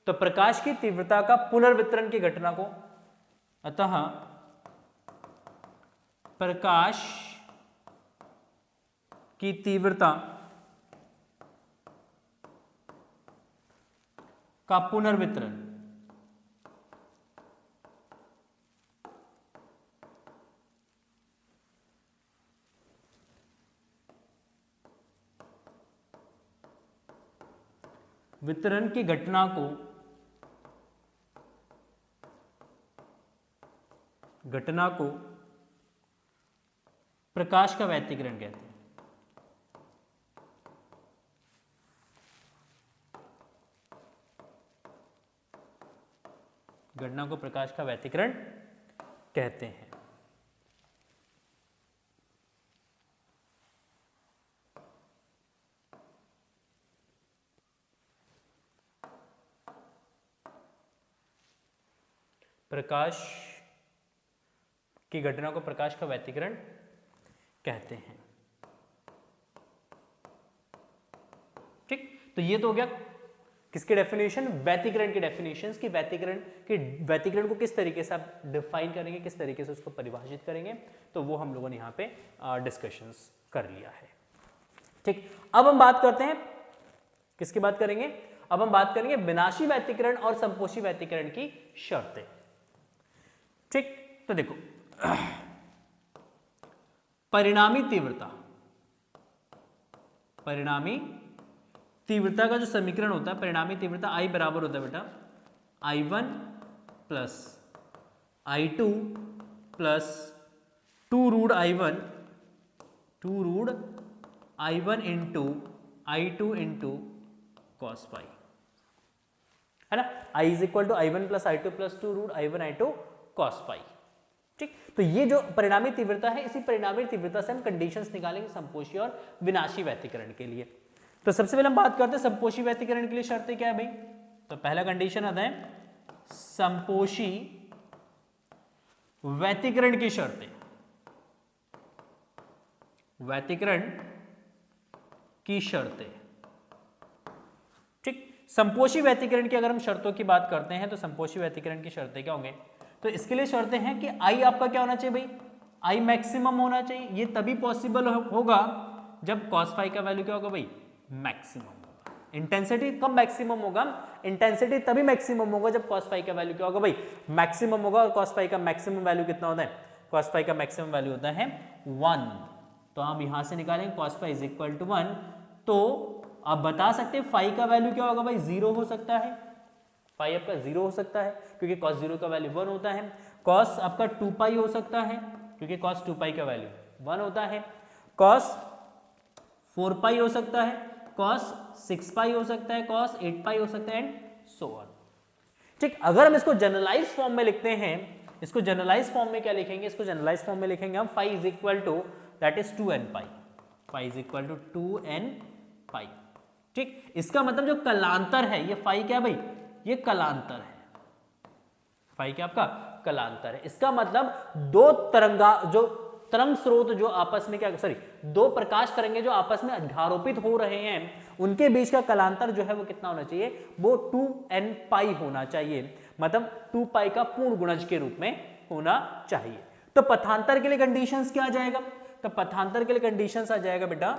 तो प्रकाश की तीव्रता का पुनर्वितरण की घटना को, अतः प्रकाश की तीव्रता का पुनर्वितरण वितरण की घटना को प्रकाश का व्यतिकरण कहते हैं। घटना को प्रकाश का व्यतिकरण कहते हैं। प्रकाश की घटना को प्रकाश का व्यतिकरण कहते हैं। ठीक, तो ये तो हो गया किसकी डेफिनेशन, व्यतिकरण की डेफिनेशंस की व्यतिकरण को किस तरीके से आप डिफाइन करेंगे, किस तरीके से उसको परिभाषित करेंगे, तो वो हम लोगों ने यहाँ पे डिस्कशंस कर लिया है। ठीक, अब हम बात करते हैं, किसकी बात करेंगे, अब हम बात करेंगे विनाशी व्यतिकरण और संपोषी व्यतिकरण की शर्तें। ठीक, तो देखो परिणामी तीव्रता का जो समीकरण होता है, परिणामी तीव्रता I बराबर होता है बेटा I1 plus I2 plus 2 root I1 into I2 into cos phi, है ना। I is equal to I1 plus I2 plus 2 root I1 I2 cos phi. ठीक, तो ये जो परिणामी तीव्रता है, इसी परिणामी तीव्रता से हम कंडीशंस निकालेंगे संपोषी और विनाशी व्यतिकरण के लिए। तो सबसे पहले हम बात करते हैं संपोषी व्यतिकरण के लिए शर्तें क्या है भाई। तो पहला कंडीशन आता है संपोषी व्यतिकरण की शर्तें। व्यतिकरण की शर्तें, ठीक। संपोषी व्यतिकरण की अगर हम शर्तों की बात करते हैं तो संपोषी व्यतिकरण की शर्तें क्या होंगे। तो इसके लिए शर्तें हैं कि I आपका क्या होना चाहिए भाई, I मैक्सिमम होना चाहिए। ये तभी पॉसिबल होगा जब cos फाई का वैल्यू क्या होगा भाई, मैक्सिमम होगा। इंटेंसिटी कब मैक्सिमम होगा, इंटेंसिटी तभी मैक्सिमम होगा जब cos फाई का वैल्यू क्या होगा भाई, मैक्सिमम होगा। और cos फाई का मैक्सिमम वैल्यू कितना होता है, cos फाई का मैक्सिमम वैल्यू होता है 1। तो हम यहां से निकालेंगे cos phi is equal to 1। तो आप बता सकते हैं फाई का वैल्यू क्या होगा भाई, 0 हो सकता है। फाई आपका 0 हो सकता है क्योंकि cos 0 का वैल्यू 1 होता है। cos आपका 2 पाई हो सकता है क्योंकि cos 2 पाई का वैल्यू 1 होता है। cos 4 पाई हो सकता है, cos 6 पाई हो सकता है, cos 8 पाई हो सकता है, एंड सो ऑन। ठीक, अगर हम इसको जनरलाइज फॉर्म में लिखते हैं, इसको जनरलाइज फॉर्म में क्या लिखेंगे, इसको जनरलाइज फॉर्म में लिखेंगे हम phi is equal to that is 2n pi, phi is equal to 2n pi. ठीक, इसका मतलब जो कलांतर है, ये फाई क्या भाई, ये कलांतर है। फाई क्या आपका कलांतर है। इसका मतलब दो तरंग स्रोत जो आपस में क्या, सॉरी, दो प्रकाश तरंगे जो आपस में अध्यारोपित हो रहे हैं, उनके बीच का कलांतर जो है वो कितना होना चाहिए, वो 2n पाई होना चाहिए। मतलब 2 पाई का पूर्ण गुणज के रूप में होना चाहिए। तो पथांतर के लिए कंडीशंस क्या आ जाएगा, तो पथांतर के लिए कंडीशंस आ जाएगा बेटा,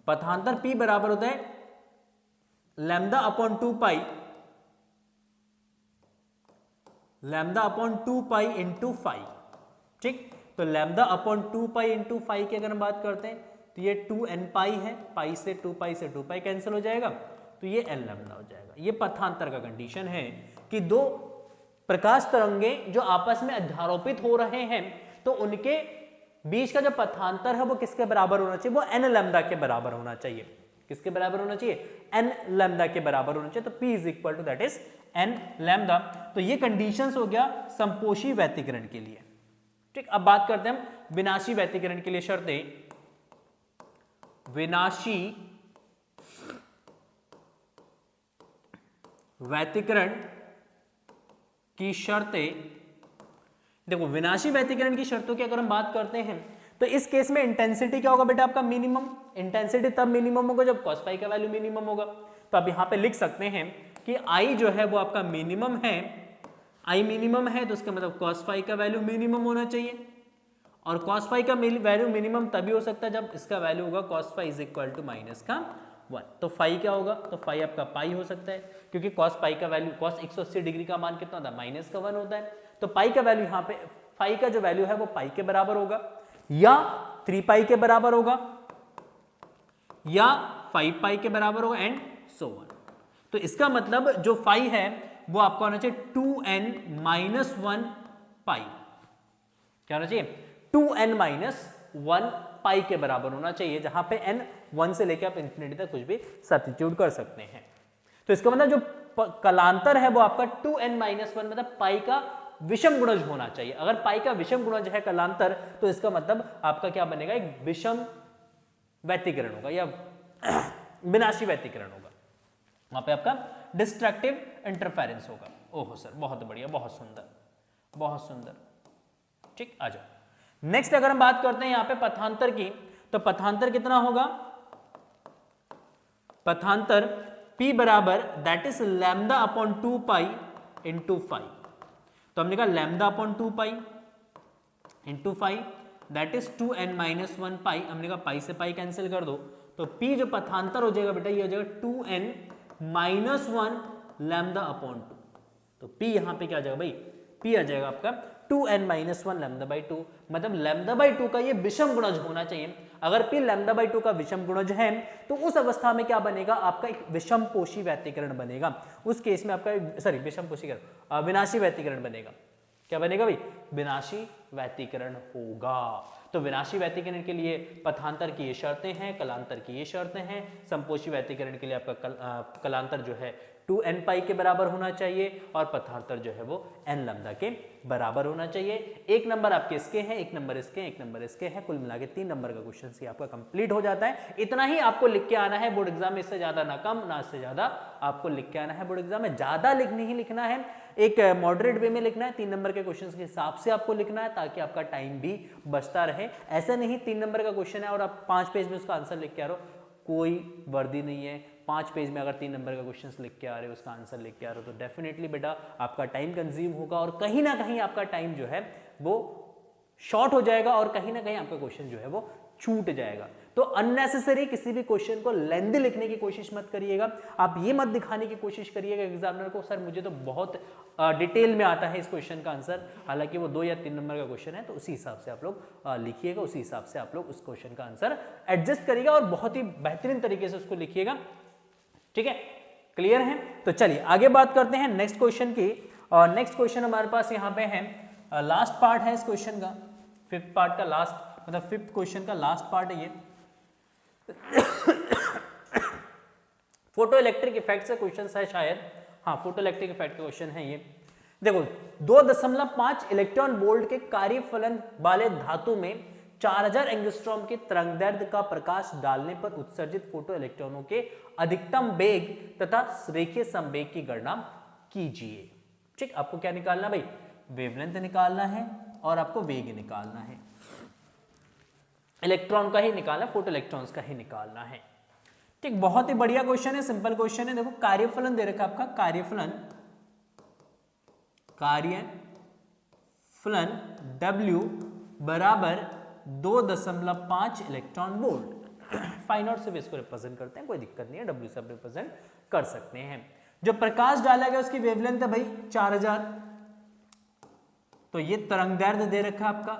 पथांतर P बराबर होता है lambda upon 2 pi, lambda upon 2 pi into phi. ठीक, तो lambda upon 2 pi into phi की अगर हम बात करते हैं तो ये 2n पाई है, पाई से 2 पाई कैंसिल हो जाएगा, तो ये n लैम्डा हो जाएगा। ये पथांतर का कंडीशन है कि दो प्रकाश तरंगे जो आपस में अध्यारोपित हो रहे हैं, तो उनके बीच का जो पथांतर है वो किसके बराबर होना चाहिए, वो n लैम्डा के बराबर होना चाहिए। किसके बराबर होना चाहिए, n लैम्डा के बराबर होना चाहिए। तो P is equal to that is n lambda. तो ये कंडीशंस हो गया संपोषी व्यतिकरण के लिए। ठीक, अब बात करते हैं हम विनाशी व्यतिकरण के लिए शर्तें। विनाशी व्यतिकरण की शर्तें। देखो, विनाशी व्यतिकरण की शर्तों की अगर हम बात करते हैं तो इस केस में इंटेंसिटी क्या होगा बेटा आपका, मिनिमम। इंटेंसिटी तब मिनिमम होगा जब cos फाई का वैल्यू मिनिमम होगा। तो आप यहां पे लिख सकते हैं कि I जो है वो आपका मिनिमम है, I मिनिमम है, तो उसका मतलब cos फाई का वैल्यू मिनिमम होना चाहिए। और cos फाई का वैल्यू मिनिमम तभी हो सकता है जब इसका वैल्यू होगा cos phi is equal to minus का 1। तो फाई क्या होगा, तो फाई आपका पाई हो सकता है क्योंकि cos पाई का वैल्यू, cos 180 डिग्री का मान कितना होता है, माइनस का 1 होता है। तो पाई का वैल्यू यहाँ पे, फाई का जो वैल्यू है वो पाई के बराबर होगा, या 3 पाई के बराबर होगा, या 5 पाई के बराबर होगा, एंड सो ऑन। तो इसका मतलब जो फाई है वो आपको होना चाहिए 2n माइनस 1 पाई। क्या होना चाहिए, 2n माइनस 1 पाई के बराबर होना चाहिए, जहां पे n 1 से लेकर आप इंफिनिटी तक कुछ भी सब्स्टिट्यूट कर सकते हैं। तो इसका मतलब जो कलांतर है वो आपका 2n माइनस 1 मतलब पाई का विषम गुणज होना चाहिए। अगर पाई का विषम गुणज है कलांतर, तो इसका मतलब आपका क्या बनेगा, एक विषम व्यतिकरण होगा या विनाशी व्यतिकरण होगा। वहां पे आपका डिस्ट्रक्टिव इंटरफेरेंस होगा। ओहो सर, बहुत बढ़िया, बहुत सुंदर, बहुत सुंदर। ठीक, आ जाओ नेक्स्ट। अगर हम बात करते हैं यहाँ पे पथांतर की, तो पथांतर कितना होगा, पथांतर P बराबर that is lambda upon 2 pi into phi. तो हमने कहा lambda upon 2 pi into phi that is 2n minus 1 pi. हमने कहा पाई से पाई कैंसिल कर दो, तो P जो पथांतर हो जाएगा बेटा, ये हो जाएगा 2n माइनस 1 लैम्डा अपॉन 2। तो P यहां पे क्या आ जाएगा भाई, P आ जाएगा आपका 2n-1 λ/2, मतलब λ/2 का ये विषम गुणज होना चाहिए। अगर p λ/2 का विषम गुणज है तो उस अवस्था में क्या बनेगा, आपका एक विषम पोषी व्यतिकरण बनेगा। उस केस में आपका सॉरी विषम पोषीकरण विनाशी व्यतिकरण बनेगा। क्या बनेगा भाई, विनाशी व्यतिकरण होगा। तो विनाशी व्यतिकरण के लिए पथांतर की ये शर्तें हैं, कलांतर की ये शर्तें हैं। समपोषी व्यतिकरण के लिए आपका कलांतर जो है 2n पाई के बराबर होना चाहिए और पथांतर जो है वो n लैम्डा के बराबर होना चाहिए। एक नंबर आपके इसके हैं, एक नंबर इसके हैं, एक नंबर इसके हैं, कुल मिला के 3 नंबर का क्वेश्चन ही आपका कंप्लीट हो जाता है। इतना ही आपको लिख के आना है बोर्ड एग्जाम में, इससे ज्यादा ना कम ना इससे ज्यादा आपको लिख के आना है बोर्ड एग्जाम में। ज्यादा नहीं लिखना है, एक मॉडरेट वे में लिखना है, 3 नंबर के क्वेश्चन के हिसाब से आपको लिखना है ताकि आपका टाइम भी बचता रहे। ऐसा नहीं 3 नंबर का क्वेश्चन है और आप 5 पेज में उसका आंसर लिख के आ रहे हो, कोई वर्दी नहीं है। 5 पेज में अगर 3 नंबर का क्वेश्चन लिख के आ रहे हो, उसका आंसर लिख के आ रहे हो, तो डेफिनेटली बेटा आपका टाइम कंज्यूम होगा और कहीं ना कहीं आपका टाइम जो है वो शॉर्ट हो जाएगा और कहीं ना कहीं आपका क्वेश्चन जो है वो छूट जाएगा। तो अननेसेसरी किसी भी क्वेश्चन को लेंथी लिखने की कोशिश मत करिएगा। आप ये मत दिखाने की कोशिश करिएगा एग्जामिनर को, सर मुझे तो बहुत डिटेल में आता है इस क्वेश्चन का आंसर, हालांकि वो 2 या 3 नंबर का क्वेश्चन है। तो उसी हिसाब से आप लोग लिखिएगा, उसी हिसाब से आप लोग उस क्वेश्चन का आंसर एडजस्ट करिएगा और बहुत ही बेहतरीन तरीके से उसको लिखिएगा। ठीक है, क्लियर है? तो चलिए आगे बात करते हैं नेक्स्ट क्वेश्चन की। और नेक्स्ट क्वेश्चन हमारे पास यहाँ पे है, लास्ट पार्ट है इस क्वेश्चन का, 5th पार्ट का लास्ट, मतलब 5th क्वेश्चन का लास्ट पार्ट है ये। फोटो इलेक्ट्रिक इफेक्ट से क्वेश्चन है शायद, हाँ फोटो इलेक्ट्रिक इफेक्ट का क्वेश्चन है ये। देखो 2.5 इलेक्ट्रॉन वोल्ट के कार्यफलन वाले धातु में 4000 एंगस्ट्रॉम के तरंगदैर्ध्य का प्रकाश डालने पर उत्सर्जित फोटो इलेक्ट्रॉनों के अधिकतम वेग तथा रेखीय संवेग की गणना कीजिए। ठीक, आपको क्या निकालना भाई, वेवलेंथ निकालना है और आपको वेग निकालना है। इलेक्ट्रॉन का ही निकालना, फोटो इलेक्ट्रॉन्स का ही निकालना है। ठीक, बहुत ही बढ़िया क्वेश्चन है, सिंपल क्वेश्चन है। देखो कार्यफलन दे रखा आपका, कार्यफलन W बराबर 2.5 इलेक्ट्रॉन वोल्ट। फाइव नॉट से इसको रिप्रेजेंट करते हैं, कोई दिक्कत नहीं है, W से रिप्रेजेंट कर सकते हैं। जो प्रकाश डाला गया उसकी वेवलेंथ है भाई 4000, तो ये तरंगदैर्ध्य दे रखा आपका,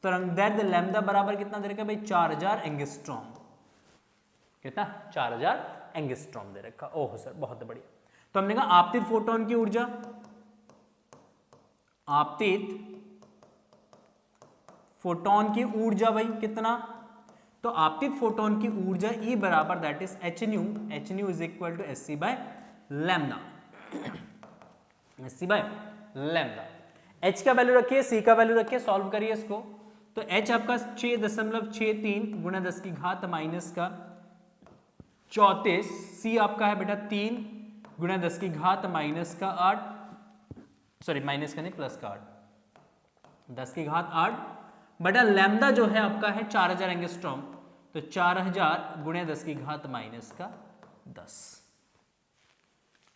तरंगदैर्ध्य लैम्डा बराबर कितना दे रखा है भाई 4000 एंगस्ट्रॉम। कितना, 4000 एंगस्ट्रॉम दे रखा। ओह सर बहुत बढ़िया। तो हमने कहा आपतित फोटोन की ऊर्जा, आपतित फोटोन की ऊर्जा भाई कितना, तो आपतित फोटोन की ऊर्जा E बराबर that is H nu is equal to S C by lambda, S C by lambda. H का वैल्यू रखिए, C का वैल्यू रखिए, सॉल्व करिए इसको। तो H आपका 6.63 गुणा 10 की घात माइनस का 34, C आपका है बेटा 3 गुणा 10 की घात माइनस का 8, सॉरी माइनस का नहीं प्लस का 8, 10 की घात 8 बटा लैम्डा जो है आपका है 4000 एंगस्ट्रॉम, तो 4000 गुणे 10 की घात माइनस का 10।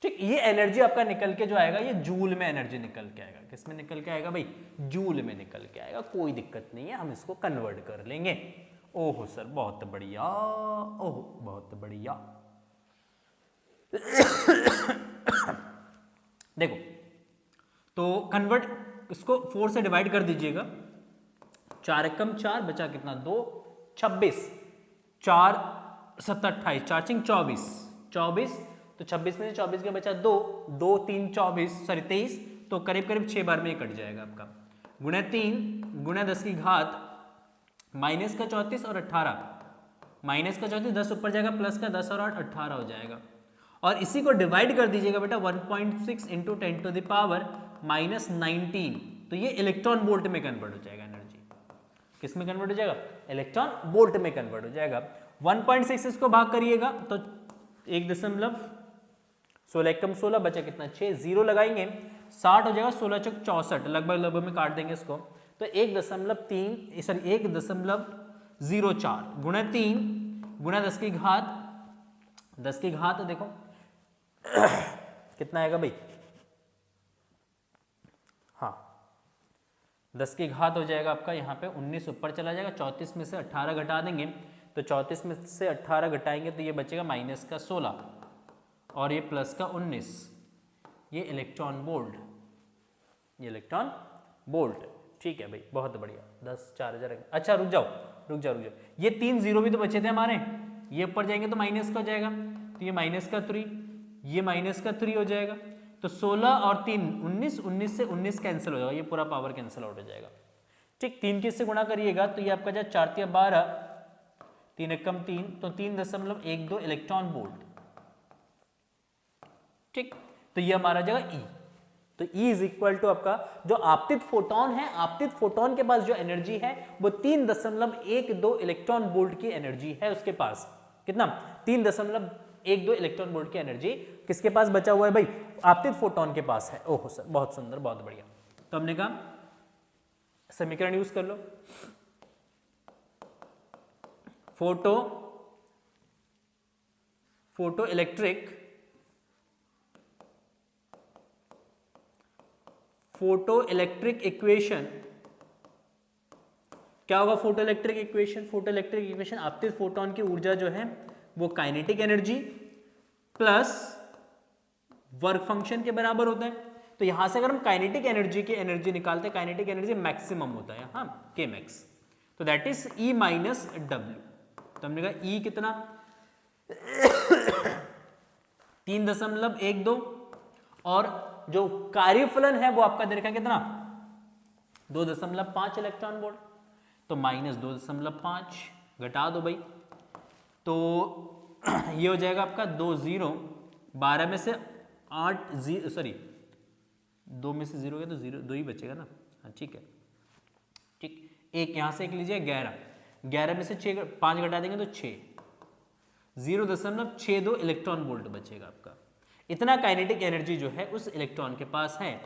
ठीक, ये एनर्जी आपका निकल के जो आएगा ये जूल में एनर्जी निकल के आएगा। किस में निकल के आएगा भाई, जूल में निकल के आएगा, कोई दिक्कत नहीं है, हम इसको कन्वर्ट कर लेंगे। ओहो सर बहुत बढ़िया, ओह बहुत बढ़िया। देखो तो कन्वर्ट, इसको 4 से डिवाइड कर दीजिएगा, 4 एकम 4 बचा कितना 2, 26, 4 7 28, 4 5 24, 24 तो 26 में से 24 के बचा 2, 2 3 24 सॉरी 23, तो करीब करीब 6 बार में ये कट जाएगा आपका। गुणे 3 गुणे 10 की घात माइनस का 34 और 18, माइनस का 34 10 ऊपर जाएगा, प्लस का 10 और 8 18 हो जाएगा। और इसी को डिवाइड कर दीजिएगा बेटा 1.6 into 10 to the power minus 19, तो ये इलेक्ट्रॉन वोल्ट में कन्वर्ट हो जाएगा एनर्जी। किस में कन्वर्ट हो जाएगा, इलेक्ट्रॉन वोल्ट में कन्वर्ट हो जाएगा। 1.6 इसको भाग करिएगा तो 1.16 एकम 16 बचा कितना 6, 0 लगाएंगे 60 हो जाएगा, 16 चौक 64 लगभग में काट देंगे इसको, तो 1.3 सॉरी 1.04 गुणे 3 गुणे 10 की घात देखो कितना आएगा भाई, हाँ 10 की घात हो जाएगा आपका यहाँ पे 19 ऊपर चला जाएगा, 34 में से 18 घटा देंगे तो 34 में से 18 घटाएंगे तो ये बचेगा माइनस का 16 और ये प्लस का 19, ये इलेक्ट्रॉन वोल्ट ये इलेक्ट्रॉन वोल्ट है। ठीक है भाई, बहुत बढ़िया। 10 4000। अच्छा रुक जाओ, ये 3 जीरो भी तो बचे थे हमारे, ये ऊपर जाएंगे तो माइनस का हो जाएगा, तो ये माइनस का 3, ये माइनस का 3 हो जाएगा, तो 16 और 3 19, 19 से 19 कैंसिल हो जाएगा, ये पूरा पावर कैंसिल आउट हो जाएगा। ठीक, 3 किस से गुणा करिएगा तो ये आपका जाए 4 3 12, 3 एकम 3, तो 3.12 इलेक्ट्रॉन वोल्ट। ठीक, तो ये हमारा जगह E। तो E इज इक्वल टू आपका जो आपतित फोटोन है, आपतित फोटोन के पास जो एनर्जी है वो 3.12 इलेक्ट्रॉन वोल्ट की एनर्जी है उसके पास। कितना? 3.12 इलेक्ट्रॉन वोल्ट की एनर्जी किसके पास बचा हुआ है भाई? आपतित फोटोन के पास है। ओहो सर, बहुत सुंदर, बहुत बढ़िया। तो हमने कहा समीकरण यूज कर लो, फोटो इलेक्ट्रिक इक्वेशन क्या होगा? फोटो इलेक्ट्रिक इक्वेशन आपतित फोटोन की ऊर्जा जो है वो kinetic energy plus work function के बराबर होता है। तो यहां से अगर हम काइनेटिक एनर्जी की एनर्जी निकालते हैं, काइनेटिक एनर्जी मैक्सिमम होता है हाँ, के मैक्स, तो that is E minus W. तो हमने कहा E कितना 3.12 और जो कार्यफलन है वो आपका दे रखा कितना 2.5 इलेक्ट्रॉन वोल्ट, तो माइनस 2.5 घटा दो भाई, तो ये हो जाएगा आपका 2 0, 12 में से 8 सॉरी 2 में से 0 गया तो 0 2 ही बचेगा ना। हाँ ठीक है, ठीक, एक यहां से एक लीजिए 11 में से 5 घटा देंगे तो 6, 0.62 इलेक्ट्रॉन वोल्ट बचेगा आपका। इतना काइनेटिक एनर्जी जो है उस इलेक्ट्रॉन के पास है।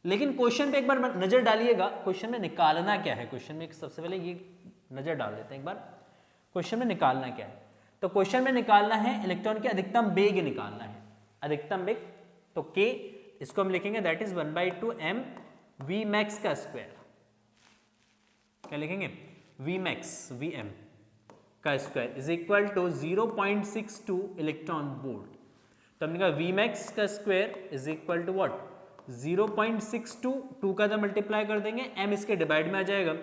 लेकिन क्वेश्चन पे एक बार नजर डालिएगा, क्वेश्चन में निकालना क्या है। क्वेश्चन में सबसे पहले ये नजर डाल देते हैं एक बार, क्वेश्चन में निकालना क्या है। तो क्वेश्चन में निकालना है इलेक्ट्रॉन की अधिकतम वेग निकालना है, अधिकतम वेग। तो k इसको हम लिखेंगे that is 1/2 m v max का स्क्वायर। क्या लिखेंगे? v max vm का square is equal to 0.62 electron volt. तो हमने कहा v max का square is equal to what 0.62, 2 का जब मल्टीप्लाई कर देंगे m इसके डिवाइड में आ जाएगा।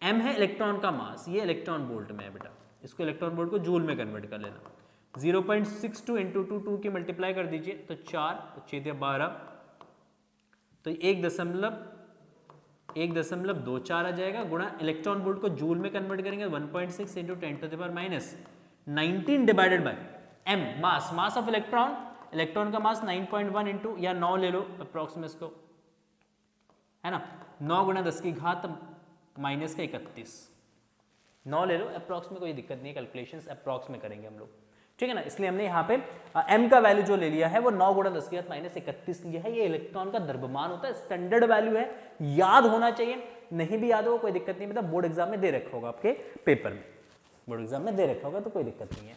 m है इलेक्ट्रॉन का मास, ये इलेक्ट्रॉन वोल्ट में है बेटा, इसको इलेक्ट्रॉन वोल्ट को जूल में कन्वर्ट कर लेना। 0.62 इंटू 2 की मल्टीप्लाई कर दीजिए तो 4, 6 12, तो 1.24 आ जाएगा, गुणा इलेक्ट्रॉन वोल्ट को जूल में कन्वर्ट करेंगे 1.6 into 10⁻⁻19 divided by m mass of electron का मास 9.1 इंटू या 9 ले लो अप्रोक्सीमेट इसको, है ना, 9 गुणा 10 की घात माइनस का 31, 9 ले लो अप्रोक्स में, कोई दिक्कत नहीं है, कैलकुलेशंस अप्रोक्स में करेंगे हम लोग, ठीक है ना। इसलिए हमने यहाँ पे m का वैल्यू जो ले लिया है वो 9 गुणा 10 की घात माइनस 31 लिया है। ये इलेक्ट्रॉन का द्रव्यमान होता है, स्टैंडर्ड वैल्यू है, याद होना चाहिए, नहीं भी याद हो कोई दिक्कत नहीं, मतलब बोर्ड एग्जाम में दे रखा होगा, आपके पेपर में बोर्ड एग्जाम में दे रखा होगा तो कोई दिक्कत नहीं है।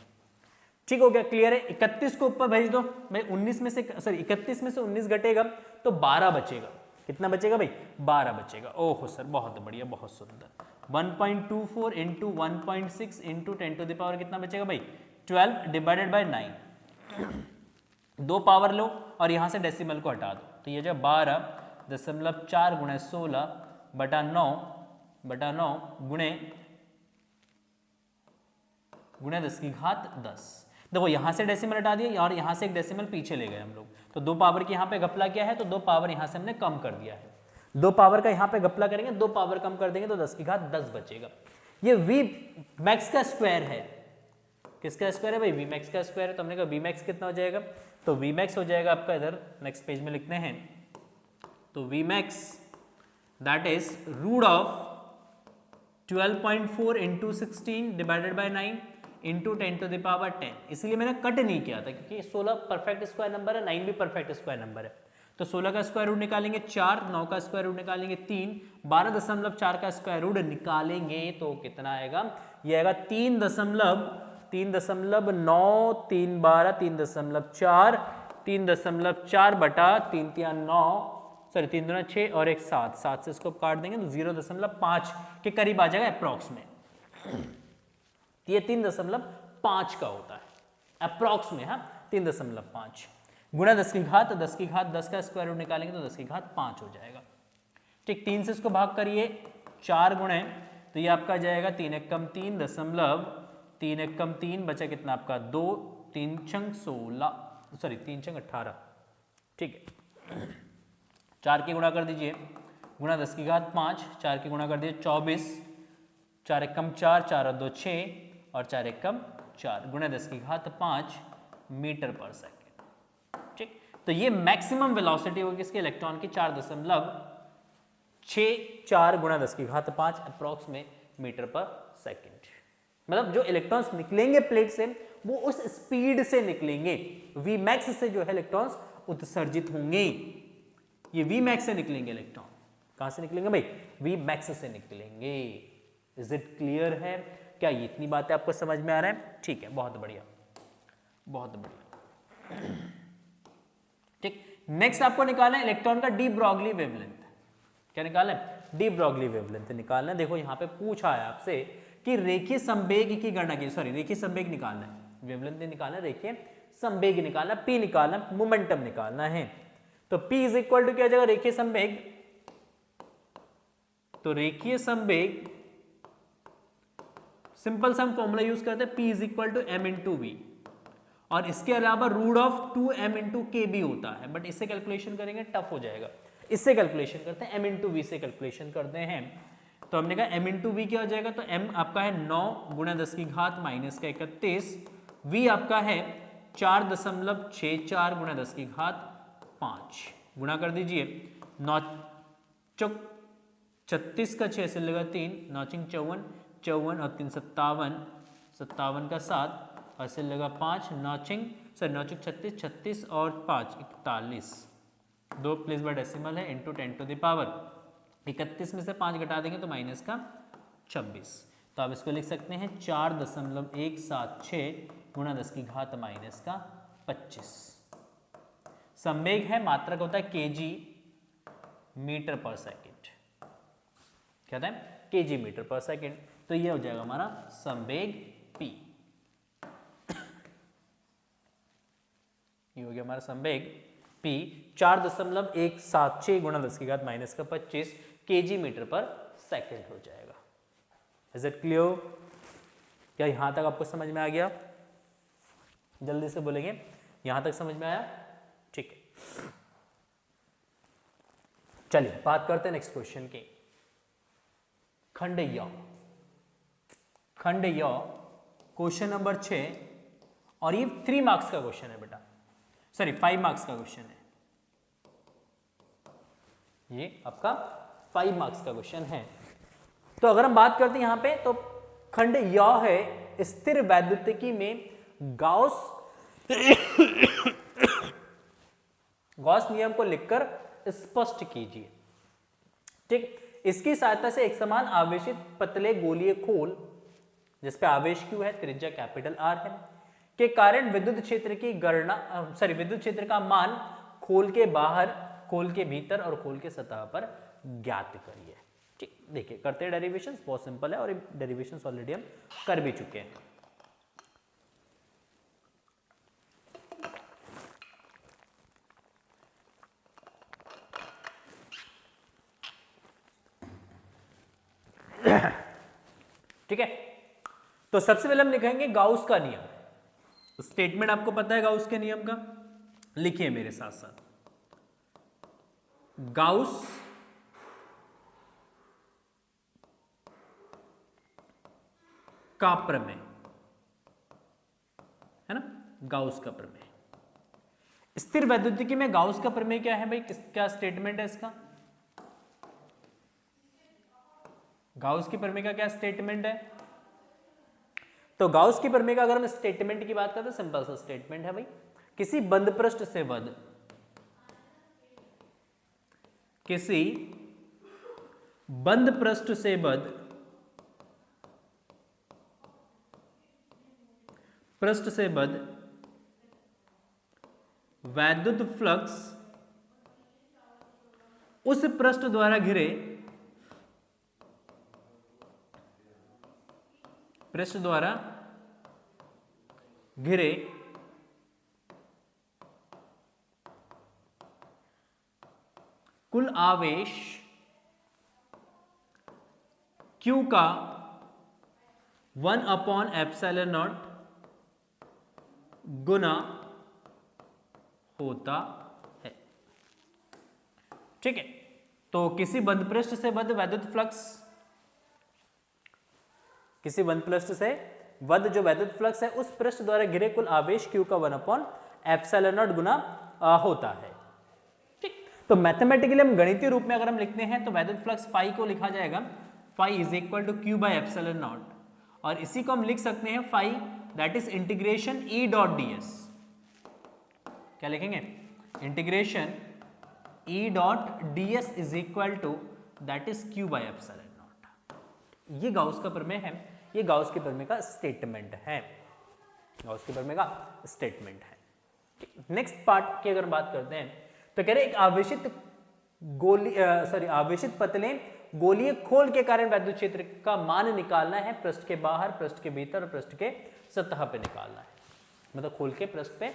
ठीक हो गया, क्लियर है। 31 को ऊपर भेज दो भाई, 31 में से 19 घटेगा तो 12 बचेगा। कितना बचेगा भाई? 12 बचेगा। ओहो सर, बहुत बढ़िया, बहुत सुंदर। 1.24 into 1.6 into 10 to the power कितना बचेगा भाई? 12 डिवाइडेड बाय 9, 2 पावर लो और यहां से डेसिमल को हटा दो, तो ये जो 12.4 गुणे 16 बटा 9 गुणे 10 की घात 10। देखो यहां से डेसिमल हटा दिया और यहां से एक डेसिमल पीछे ले गए हम लोग, तो 2 पावर की यहां पे घपला किया है तो 2 पावर यहां से हमने कम कर दिया है। 2 पावर का यहां पे घपला करेंगे, 2 पावर कम कर देंगे तो 10 की घात 10 बचेगा। ये v मैक्स का स्क्वायर है। किसका स्क्वायर है भाई? v मैक्स का स्क्वायर है। तो हमने कहा v मैक्स कितना हो जाएगा? तो v मैक्स हो जाएगा आपका, इधर नेक्स्ट पेज में लिखते हैं, तो v max that is root of 12.4 into 16 divided by 9 into 10 to the power 10। इसलिए मैंने कट नहीं किया था क्योंकि 16 परफेक्ट स्क्वायर नंबर है, 9 भी परफेक्ट स्क्वायर नंबर है। तो 16 का स्क्वायर रूट निकालेंगे 4, 9 का स्क्वायर रूट निकालेंगे 3, 12.4 का स्क्वायर रूट निकालेंगे तो कितना आएगा? ये आएगा 3.9 3 12 3.4 3.4 बटा 3 3 9 सॉरी 3 2 6 और एक 7 से इसको काट देंगे तो 0.5 के करीब आ जाएगा अप्रॉक्स में। ये 3.5 का होता है अप्रॉक्स में, हाँ 3.5 गुणा 10 की घात 10 का स्क्वायर रूट निकालेंगे तो 10 की घात 5 हो जाएगा। ठीक, 3 से इसको भाग करिए 4 गुणे, तो ये आपका जाएगा 3 एकम 3 दशमलव 3 एकम 3 बचा कितना आपका 2, 3 छंग 16, सॉरी 3 छंग 18, ठीक है। 4 के गुणा कर दीजिए, गुणा 10 की घात 5, 4 के गुणा कर दीजिए 24, 4 एकम 4, 4 और 2 6 और 4 एकम 4 गुणा 10 की घात 5 मीटर पर सेकेंड, ठीक। तो ये मैक्सिमम वेलोसिटी होगी इसके इलेक्ट्रॉन की 4.64 गुणा 10 की घात 5 अप्रॉक्स में मीटर पर सेकेंड। मतलब जो इलेक्ट्रॉन्स निकलेंगे प्लेट से वो उस स्पीड से निकलेंगे, वी मैक्स से जो है इलेक्ट्रॉन्स उत्सर्जित होंगे। ये वी मैक्स से निकलेंगे इलेक्ट्रॉन, कहां से निकलेंगे भाई, वी मैक्स से निकलेंगे। इज इट क्लियर है? क्या ये इतनी बातें आपको समझ में आ रहा है? ठीक है, बहुत बढ़िया, बहुत बढ़िया, ठीक। नेक्स्ट आपको निकालना है इलेक्ट्रॉन का डी ब्रॉगली वेवलेंथ। क्या निकालना है? डी ब्रॉगली वेवलेंथ निकालना है। देखो यहाँ पे पूछा है आपसे कि रेखीय संवेग की गणना की, सॉरी रेखीय संवेग निकालना है, वेवलेंथ निकालना है, रेखीय संवेग निकालना, पी निकालना, मोमेंटम निकालना है। तो P इज इक्वल टू क्या आ जाएगा, रेखीय संवेग, तो रेखीय संवेग सिंपल सा हम फॉर्मूला यूज करते हैं, P is equal to m into V, और इसके अलावा रूट ऑफ 2m इंटू के भी होता है, बट इससे कैलकुलेशन करेंगे टफ हो जाएगा, इससे कैलकुलेशन करते हैं, m इंटू वी से कैलकुलेशन करते हैं। तो हमने कहा m इंटू वी क्या हो जाएगा, तो m आपका है 9 गुणा 10 की घात माइनस का 31, v आपका है 4.64 गुणा 10 की घात 5, गुणा कर दीजिए 9 चौक 36 का 6 से लगा 3, 9 चिंग 54, 54 और 3 57, 57 का 7 और से लगा 5, 9 चिंग 36, 36 और 5 41, 2 प्लेस बाय डेसिमल है इंटू 10 टू द पावर 31 में से 5 घटा देंगे तो माइनस का 26, तो आप इसको लिख सकते हैं 4.176 गुणा 10 की घात माइनस का 25। संवेग है, मात्रक होता है केजी मीटर पर सेकेंड, क्या होता है, केजी मीटर पर सेकेंड। तो ये हो जाएगा हमारा संवेग P, ये हो गया हमारा संवेग P 4.176 गुणा 10 की घात माइनस का 25 केजी मीटर पर सेकेंड हो जाएगा। Is it clear? क्या यहां तक आपको समझ में आ गया? जल्दी से बोलेंगे, यहां तक समझ में आया? ठीक है, चलिए बात करते हैं नेक्स्ट क्वेश्चन की। खंड य, खंड य क्वेश्चन नंबर 6, और ये 3 मार्क्स का क्वेश्चन है बेटा, सॉरी 5 मार्क्स का क्वेश्चन है, ये आपका 5 मार्क्स का क्वेश्चन है। तो अगर हम बात करते हैं यहां पे, तो खंड य है, स्थिर वैद्युतिकी में गाउस गॉस नियम को लिखकर स्पष्ट कीजिए, ठीक। इसकी सहायता से एक समान आवेशित पतले गोलीय खोल, जिसपे आवेश Q है, त्रिज्या कैपिटल R है, के कारण विद्युत क्षेत्र की गणना, विद्युत क्षेत्र का मान खोल के बाहर, खोल के भीतर और खोल के सतह पर ज्ञात करिए। ठीक, देखिए करते हैं डेरिवेशंस, बहुत सिंपल है और डेरिवेशंस ऑलरेडी हम कर भी चुके हैं। ठीक है, तो सबसे पहले हम लिखेंगे गाउस का नियम। स्टेटमेंट आपको पता है गाउस के नियम का, लिखिए मेरे साथ साथ। गाउस का प्रमेय है ना, गाउस का प्रमेय। स्थिर वैद्युतिकी में गाउस का प्रमेय क्या है भाई, क्या स्टेटमेंट है इसका? गाउस की प्रमेय का क्या स्टेटमेंट है? तो गाउस की प्रमेय का अगर हम स्टेटमेंट की बात करते हैं, सिंपल सा स्टेटमेंट है भाई, किसी बंद पृष्ठ से बद्ध, किसी बंद पृष्ठ से बद्ध पृष्ठ से बद्ध वैद्युत फ्लक्स उस पृष्ठ द्वारा घिरे, पृष्ठ द्वारा घिरे कुल आवेश Q का 1/ε0 गुना होता है। ठीक है, तो किसी बंद पृष्ठ से बद्ध वैद्युत फ्लक्स, किसी बंद पृष्ठ से बद्ध जो वैद्युत फ्लक्स है उस पृष्ठ द्वारा घिरे कुल आवेश Q का 1/ε0 गुना होता है। ठीक, तो मैथमेटिकली हम गणितीय रूप में अगर हम लिखते हैं तो वैद्युत फ्लक्स फाई को लिखा जाएगा phi is equal to Q/ε0, और इसी को हम लिख सकते हैं phi that is integration E dot ds। क्या लिखेंगे? Integration E dot ds is equal to that is Q/ε0। ये गाउस का प्रमेय है, ये गाउस के प्रमेय का स्टेटमेंट है, गाउस के प्रमेय का स्टेटमेंट है। नेक्स्ट पार्ट की अगर बात करते हैं तो कह रहे एक आवेशित आवेशित पतले गोलीय खोल के कारण वैद्युत क्षेत्र का मान निकालना है, पृष्ठ के बाहर, पृष्ठ के भीतर और पृष्ठ के सतह पे निकालना है। मतलब खोल के पृष्ठ पे,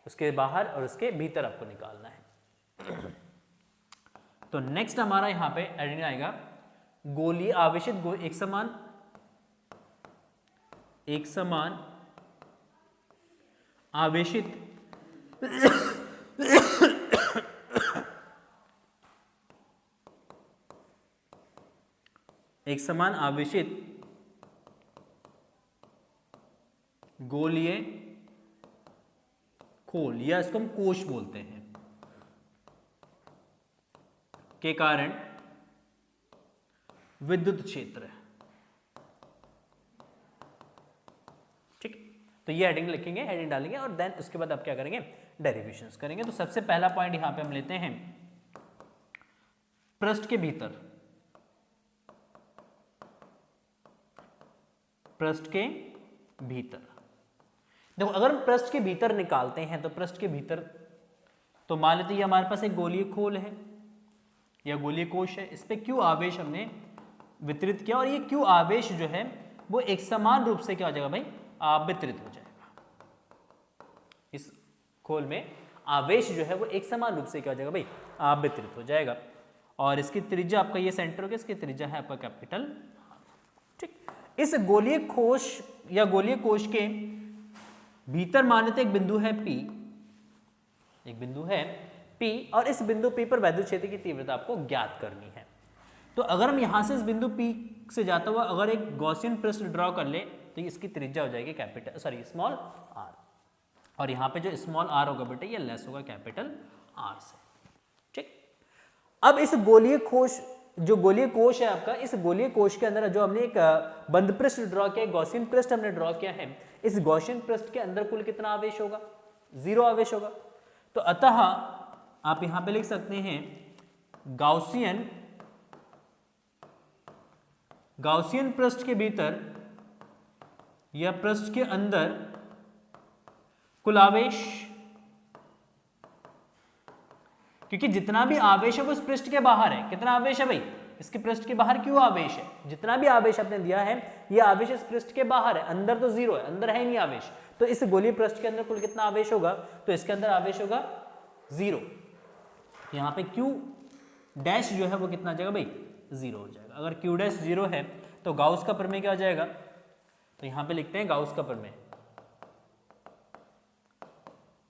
उसके बाहर और उसके भीतर आपको निकालना है। तो नेक्स्ट हमारा यहां पे एडिंग आएगा गोलीय आवेशित एक समान आवेशित एक समान आवेशित गोलीय खोल, या इसको हम कोश बोलते हैं, के कारण विद्युत क्षेत्र है। ठीक, तो ये हेडिंग लिखेंगे, हेडिंग डालेंगे और देन उसके बाद आप क्या करेंगे? डेरिवेशंस करेंगे। तो सबसे पहला पॉइंट यहां पे हम लेते हैं पृष्ठ के भीतर, पृष्ठ के भीतर। देखो अगर हम पृष्ठ के भीतर निकालते हैं तो पृष्ठ के भीतर तो मान लेते हैं हमारे पास एक गोलीय खोल है या गोलीय कोश है, इस पे Q आवेश हमने वितरित किया और ये Q आवेश जो है वो एक समान रूप से क्या हो जाएगा भाई? वितरित हो जाएगा। इस खोल में आवेश जो है वो एक समान रूप से क्या हो जाएगा भाई? वितरित हो जाएगा। और इसकी त्रिज्या आपका ये सेंटर होगा, इसकी त्रिज्या है आपका कैपिटल। ठीक, इस गोलीय कोश या गोलीय कोश के भीतर मान लेते एक बिंदु है P, एक बिंदु है P और इस बिंदु P पर वैद्युत क्षेत्र की तीव्रता आपको ज्ञात करनी है। तो अगर हम यहां से इस बिंदु P से जाता हुआ अगर एक गॉसियन पृष्ठ ड्रॉ कर ले तो इसकी त्रिज्या हो जाएगी कैपिटल स्मॉल r, और यहाँ पे जो स्मॉल r होगा बेटा ये लेस होगा कैपिटल R से। ठीक, अब इस गोलीय कोश, जो गोलीय कोश है आपका, इस गोलीय कोश के अंदर जो हमने एक बंद पृष्ठ ड्रॉ किया, गॉसियन पृष्ठ हमने ड्रॉ किया है, इस गॉसियन पृष्ठ के अंदर कुल कितना आवेश होगा? 0 आवेश होगा। तो अतः आप यहां पे लिख सकते हैं गाउसियन पृष्ठ के भीतर या पृष्ठ के अंदर कुल आवेश, क्योंकि जितना भी आवेश है वो इस पृष्ठ के बाहर है। कितना आवेश है भाई? इसके पृष्ठ के बाहर क्यों आवेश है? जितना भी आवेश आपने दिया है ये आवेश इस पृष्ठ के बाहर है, अंदर तो 0 है, अंदर है नहीं आवेश। तो इस गोलीय पृष्ठ के अंदर कुल कितना आवेश होगा? तो इसके अंदर आवेश होगा 0। यहाँ पे Q डैश जो है वो कितना आ जाएगा भाई? 0 हो जाएगा। अगर Q डैश 0 है तो गाउस का प्रमेय क्या हो जाएगा? तो यहाँ पे लिखते हैं गाउस का प्रमेय।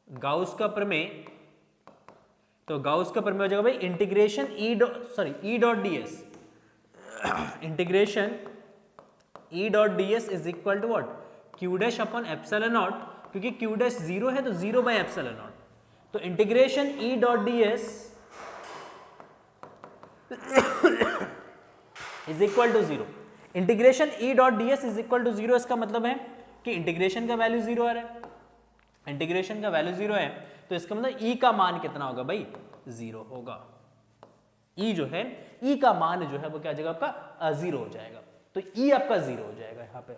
गाउस का प्रमेय, तो गाउस का प्रमेय हो जाएगा भाई integration E dot ds, integration E dot ds is equal to what? Q dash upon epsilon naught, क्योंकि Q डैश 0 है तो 0 बाय एप्सिलॉन नॉट। तो integration E dot ds is equal to 0। Integration E dot ds is equal to 0, इसका मतलब है कि integration का value 0 आ रहा है, इंटीग्रेशन का वैल्यू 0 है तो इसका मतलब E का मान कितना होगा भाई? 0 होगा। E जो है, E का मान जो है वो क्या हो जाएगा आपका? 0 हो जाएगा। तो E आपका 0 हो जाएगा, यहाँ पे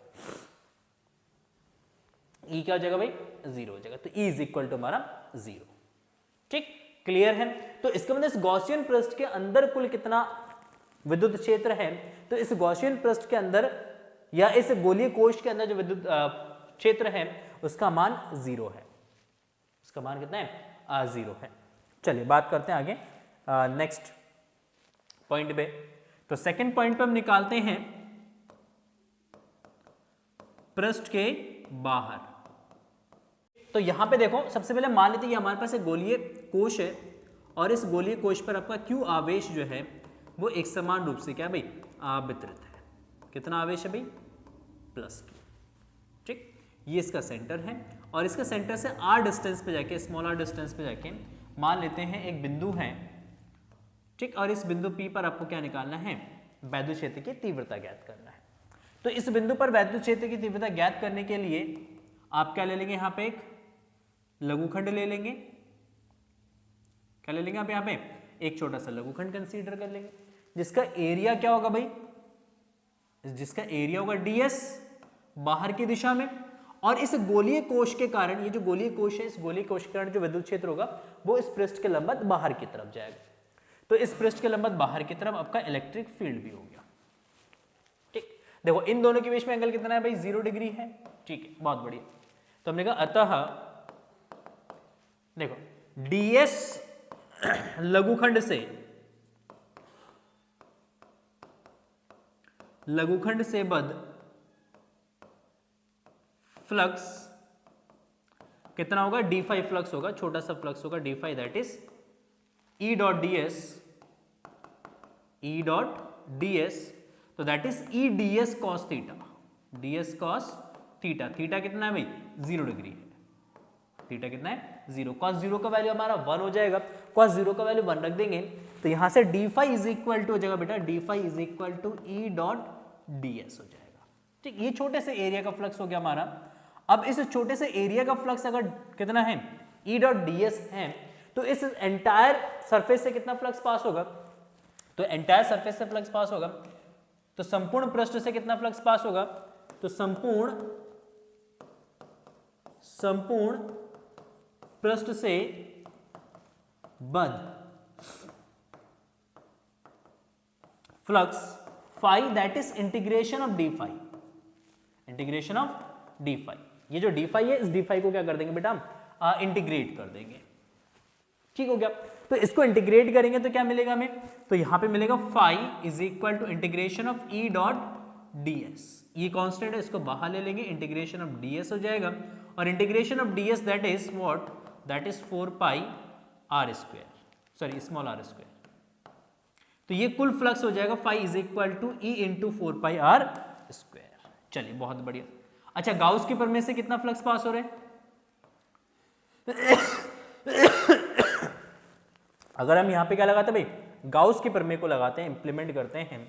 E क्या हो जाएगा भाई? 0 हो जाएगा। तो E इज इक्वल टू हमारा 0। ठीक, क्लियर है? तो इसका मतलब इस गॉसियन पृष्ठ के अंदर कुल कितना विद्युत क्षेत्र है? तो इस गॉसियन पृष्ठ के अंदर या इस गोलीय कोश के अंदर जो विद्युत क्षेत्र है उसका मान 0 है। उसका मान कितना है? 0 है। चलिए बात करते हैं आगे नेक्स्ट पॉइंट पे। तो सेकंड पॉइंट पे हम निकालते हैं पृष्ठ के बाहर। तो यहां पे देखो, सबसे पहले मान लेते हैं कि हमारे पास एक गोलीय कोश है और इस गोलीय कोश पर आपका Q आवेश जो है वो एक समान रूप से क्या भाई वितरित है। कितना आवेश है भाई? Plus Q। ठीक, ये इसका सेंटर है और इसका सेंटर से r डिस्टेंस पे जाके, स्मॉल r डिस्टेंस पे जाके मान लेते हैं एक बिंदु है। ठीक, और इस बिंदु P पर आपको क्या निकालना है? वैद्युत क्षेत्र की तीव्रता ज्ञात करना है। तो इस बिंदु पर वैद्युत क्षेत्र की तीव्रता ज्ञात करने के लिए आप क्या ले लेंगे? यहाँ पे एक लघुखंड ले लेंगे। क्या ले लेंगे आप? यहाँ पे एक छोटा सा लघुखंड कंसीडर कर लेंगे, जिसका एरिया क्या होगा भाई? जिसका एरिया होगा ds बाहर की दिशा में। और इस गोलीय कोश के कारण, ये जो गोलीय कोश है, इस गोलीय कोश के कारण जो विद्युत क्षेत्र होगा वो इस पृष्ठ के लंबवत बाहर की तरफ जाएगा। तो इस पृष्ठ के लंबवत बाहर की तरफ आपका इलेक्ट्रिक फील्ड भी हो गया। ठीक, देखो इन दोनों के बीच में एंगल कितना है भाई? 0 डिग्री है। ठीक है, बहुत बढ़िया। तो हमने कहा अतः देखो ds लघुखंड से बद्ध फ्लक्स कितना होगा? d फाई फ्लक्स होगा, छोटा सा फ्लक्स होगा d phi, that is E dot ds, तो that is E ds cos theta, ds cos theta. Theta कितना है भाई? 0 डिग्री है। थीटा कितना है? 0। cos 0 का वैल्यू हमारा 1 हो जाएगा। cos 0 का वैल्यू 1 रख देंगे तो यहां से d phi is equal to हो जाएगा बेटा, d phi is equal to E dot ds हो जाएगा। ठीक, ये छोटे से एरिया का फ्लक्स हो गया हमारा। अब इस छोटे से एरिया का फ्लक्स अगर कितना है? E डॉट ds है, तो इस एंटायर सरफेस से कितना फ्लक्स पास होगा? तो एंटायर सरफेस से फ्लक्स पास होगा, तो संपूर्ण पृष्ठ से कितना फ्लक्स पास होगा? तो संपूर्ण पृष्ठ से बद्ध flux phi, that is integration of D phi, integration of D phi. ये जो डी फाई है, इस डी फाई को क्या कर देंगे बेटा? इंटीग्रेट कर देंगे। ठीक हो गया। तो इसको इंटीग्रेट करेंगे तो क्या मिलेगा हमें? तो यहां पे मिलेगा phi is equal to integration of E dot ds। ये कांस्टेंट है, इसको बाहर ले लेंगे, इंटीग्रेशन ऑफ ds हो जाएगा। और integration of ds that is what? That is 4 pi r square, sorry small r square. तो ये कुल फ्लक्स हो जाएगा phi is equal to E into 4 pi r square. चलिए बहुत बढ़िया। अच्छा, गाउस के प्रमेय से कितना फ्लक्स पास हो रहा है? अगर हम यहां पे क्या लगाते हैं भाई? गाउस के प्रमेय को लगाते हैं, इंप्लीमेंट करते हैं।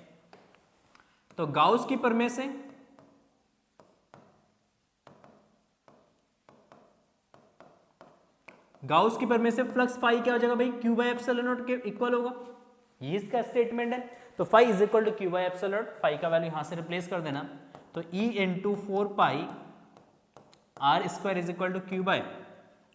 तो गाउस की प्रमेय से फ्लक्स फाई क्या हो जाएगा भाई? Q बाई एप्सिलॉन नॉट के इक्वल होगा। ये इसका स्टेटमेंट है। तो phi is equal to Q by epsilon naught, phi का वैल्यू यहां से रिप्लेस कर देना। तो E into 4 pi r square is equal to Q by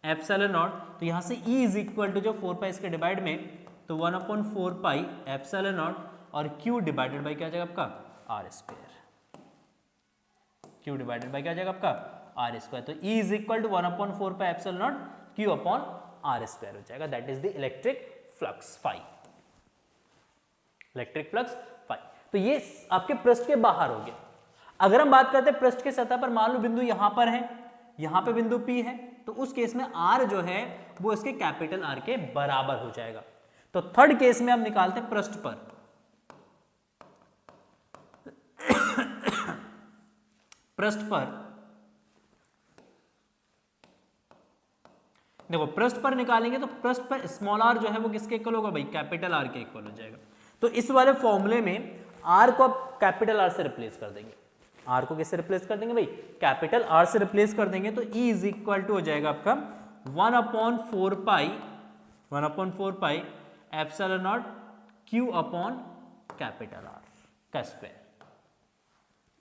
epsilon naught. तो यहां से E इज इक्वल टू जो 4 पाई इसके डिवाइड में, तो 1/4 पाई एप्सिलॉन नॉट और Q डिवाइडेड बाई क्या आ जाएगा आपका? r square. Q divided by क्या आ जाएगा आपका? r square. तो E is equal to 1/4 pi epsilon naught Q upon r square हो जाएगा। That is the electric flux phi, electric flux phi. तो ये आपके पृष्ठ के बाहर हो गया। अगर हम बात करते हैं पृष्ठ के सतह पर, मान लो बिंदु यहां पर है, यहां पे बिंदु P है, तो उस केस में R जो है वो इसके कैपिटल R के बराबर हो जाएगा। तो थर्ड केस में हम निकालते हैं पृष्ठ पर। पृष्ठ पर देखो, पृष्ठ पर निकालेंगे तो पृष्ठ पर स्मॉल r जो है वो किसके इक्वल होगा भाई? कैपिटल R के इक्वल हो जाएगा। तो इस वाले फॉर्मूले में R को आप कैपिटल R से रिप्लेस कर देंगे। R को किससे रिप्लेस कर देंगे भाई? कैपिटल R से रिप्लेस कर देंगे। तो E इज इक्वल टू हो जाएगा आपका 1/4 pi epsilon naught Q upon capital R का स्क्वायर,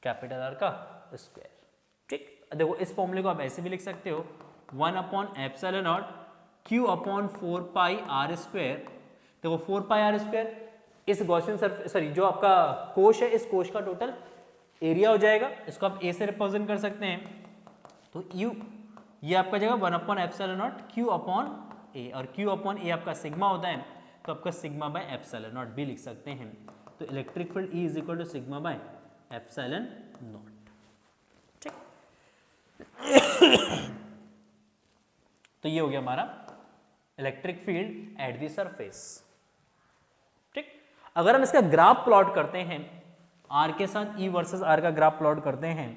कैपिटल R का स्क्वायर। ठीक, देखो इस फॉर्मूले को आप ऐसे भी लिख सकते हो, 1/एप्सिलॉन not Q upon 4 pi R square. देखो 4 पाई R स्क्वायर इस गॉसियन सरफेस, सॉरी जो आपका कोश है, इस कोश का टोटल एरिया हो जाएगा। इसको आप A से रिप्रेजेंट कर सकते हैं। तो U ये आपका जाएगा 1/एप्सिलॉन नॉट Q अपॉन A, और Q अपॉन A आपका सिग्मा होता है, तो आपका सिग्मा बाय एप्सिलॉन नॉट भी लिख सकते हैं। तो electric field E is equal to sigma by epsilon naught. ठीक, तो ये हो गया हमारा electric field at the surface. ठीक, अगर हम इसका ग्राफ प्लॉट करते हैं, आर के साथ ई वर्सेस आर का ग्राफ प्लॉट करते हैं,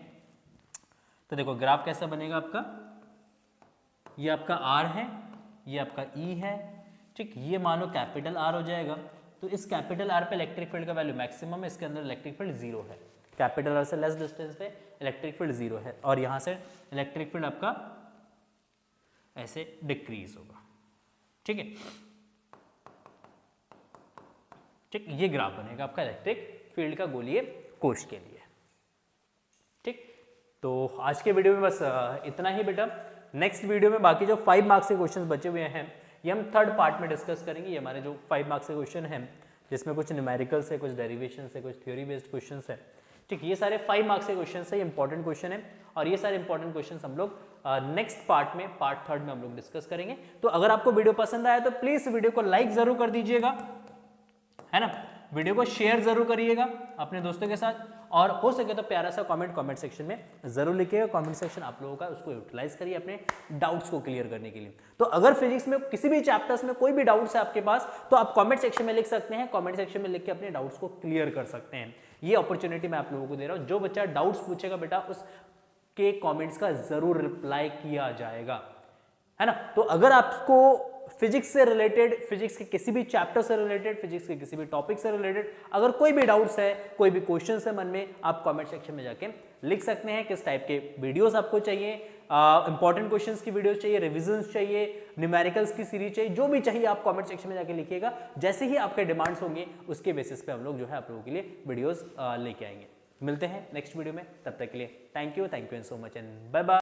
तो देखो ग्राफ कैसा बनेगा आपका, ये आपका आर है, ये आपका ई है। ठीक, ये मानो कैपिटल आर हो जाएगा, तो इस कैपिटल आर पे इलेक्ट्रिक फील्ड का वैल्यू मैक्सिमम है, इसके अंदर इलेक्ट्रिक फील्ड जीरो है। कैपिटल आर से लेस डिस्टेंस पे इलेक्ट्रिक फील्ड जीरो है, और यहां से इलेक्ट्रिक फील्ड आपका ऐसे डिक्रीज होगा। ठीक है, ठीक, ये ग्राफ बनेगा आपका इलेक्ट्रिक फील्ड का गोलीय कोश के लिए। ठीक, तो आज के वीडियो में बस इतना ही बेटा। नेक्स्ट वीडियो में बाकी जो 5 मार्क्स के क्वेश्चंस बचे हुए हैं ये हम थर्ड पार्ट में डिस्कस करेंगे। ये हमारे जो 5 मार्क्स के क्वेश्चन हैं, जिसमें कुछ न्यूमेरिकल्स है, कुछ डेरिवेशन है, कुछ थ्योरी बेस्ड क्वेश्चंस है। ठीक, ये सारे 5 मार्क्स के क्वेश्चन है, ये इंपॉर्टेंट क्वेश्चन है, और ये सारे इंपॉर्टेंट क्वेश्चन हम लोग नेक्स्ट पार्ट में, पार्ट थर्ड में हम लोग डिस्कस करेंगे। तो अगर आपको वीडियो पसंद आया तो प्लीज वीडियो को लाइक जरूर कर दीजिएगा, है ना, वीडियो को शेयर जरूर करिएगा अपने दोस्तों के साथ, और हो सके तो प्यारा सा कमेंट सेक्शन में जरूर लिखिएगा। कमेंट सेक्शन आप लोगों का, उसको यूटिलाइज करिए अपने डाउट्स को क्लियर करने के लिए। तो अगर फिजिक्स में किसी भी चैप्टर्स में कोई भी डाउट्स है आपके पास, तो आप कमेंट सेक्शन में लिख सकते हैं, कमेंट सेक्शन में लिख के अपने डाउट्स को क्लियर कर सकते हैं। ये अपॉर्चुनिटी मैं आप लोगों को दे रहा हूं। जो बच्चा डाउट्स पूछेगा बेटा, उसके कॉमेंट्स का जरूर रिप्लाई किया जाएगा, है ना। तो अगर आपको फिजिक्स से रिलेटेड, फिजिक्स के किसी भी चैप्टर से रिलेटेड, फिजिक्स के किसी भी टॉपिक से रिलेटेड अगर कोई भी डाउट्स है, कोई भी क्वेश्चन है मन में, आप कमेंट सेक्शन में जाके लिख सकते हैं। किस टाइप के वीडियोस आपको चाहिए, इंपॉर्टेंट क्वेश्चंस की वीडियोस चाहिए, रिविजन्स चाहिए, न्यूमेरिकल्स की सीरीज चाहिए, जो भी चाहिए आप कमेंट सेक्शन में जाके लिखिएगा। जैसे ही आपके डिमांड्स होंगे उसके बेसिस पे हम लोग जो है आप लोगों के लिए वीडियोस लेके आएंगे। मिलते हैं नेक्स्ट वीडियो में, तब तक के लिए thank you and so much and bye bye.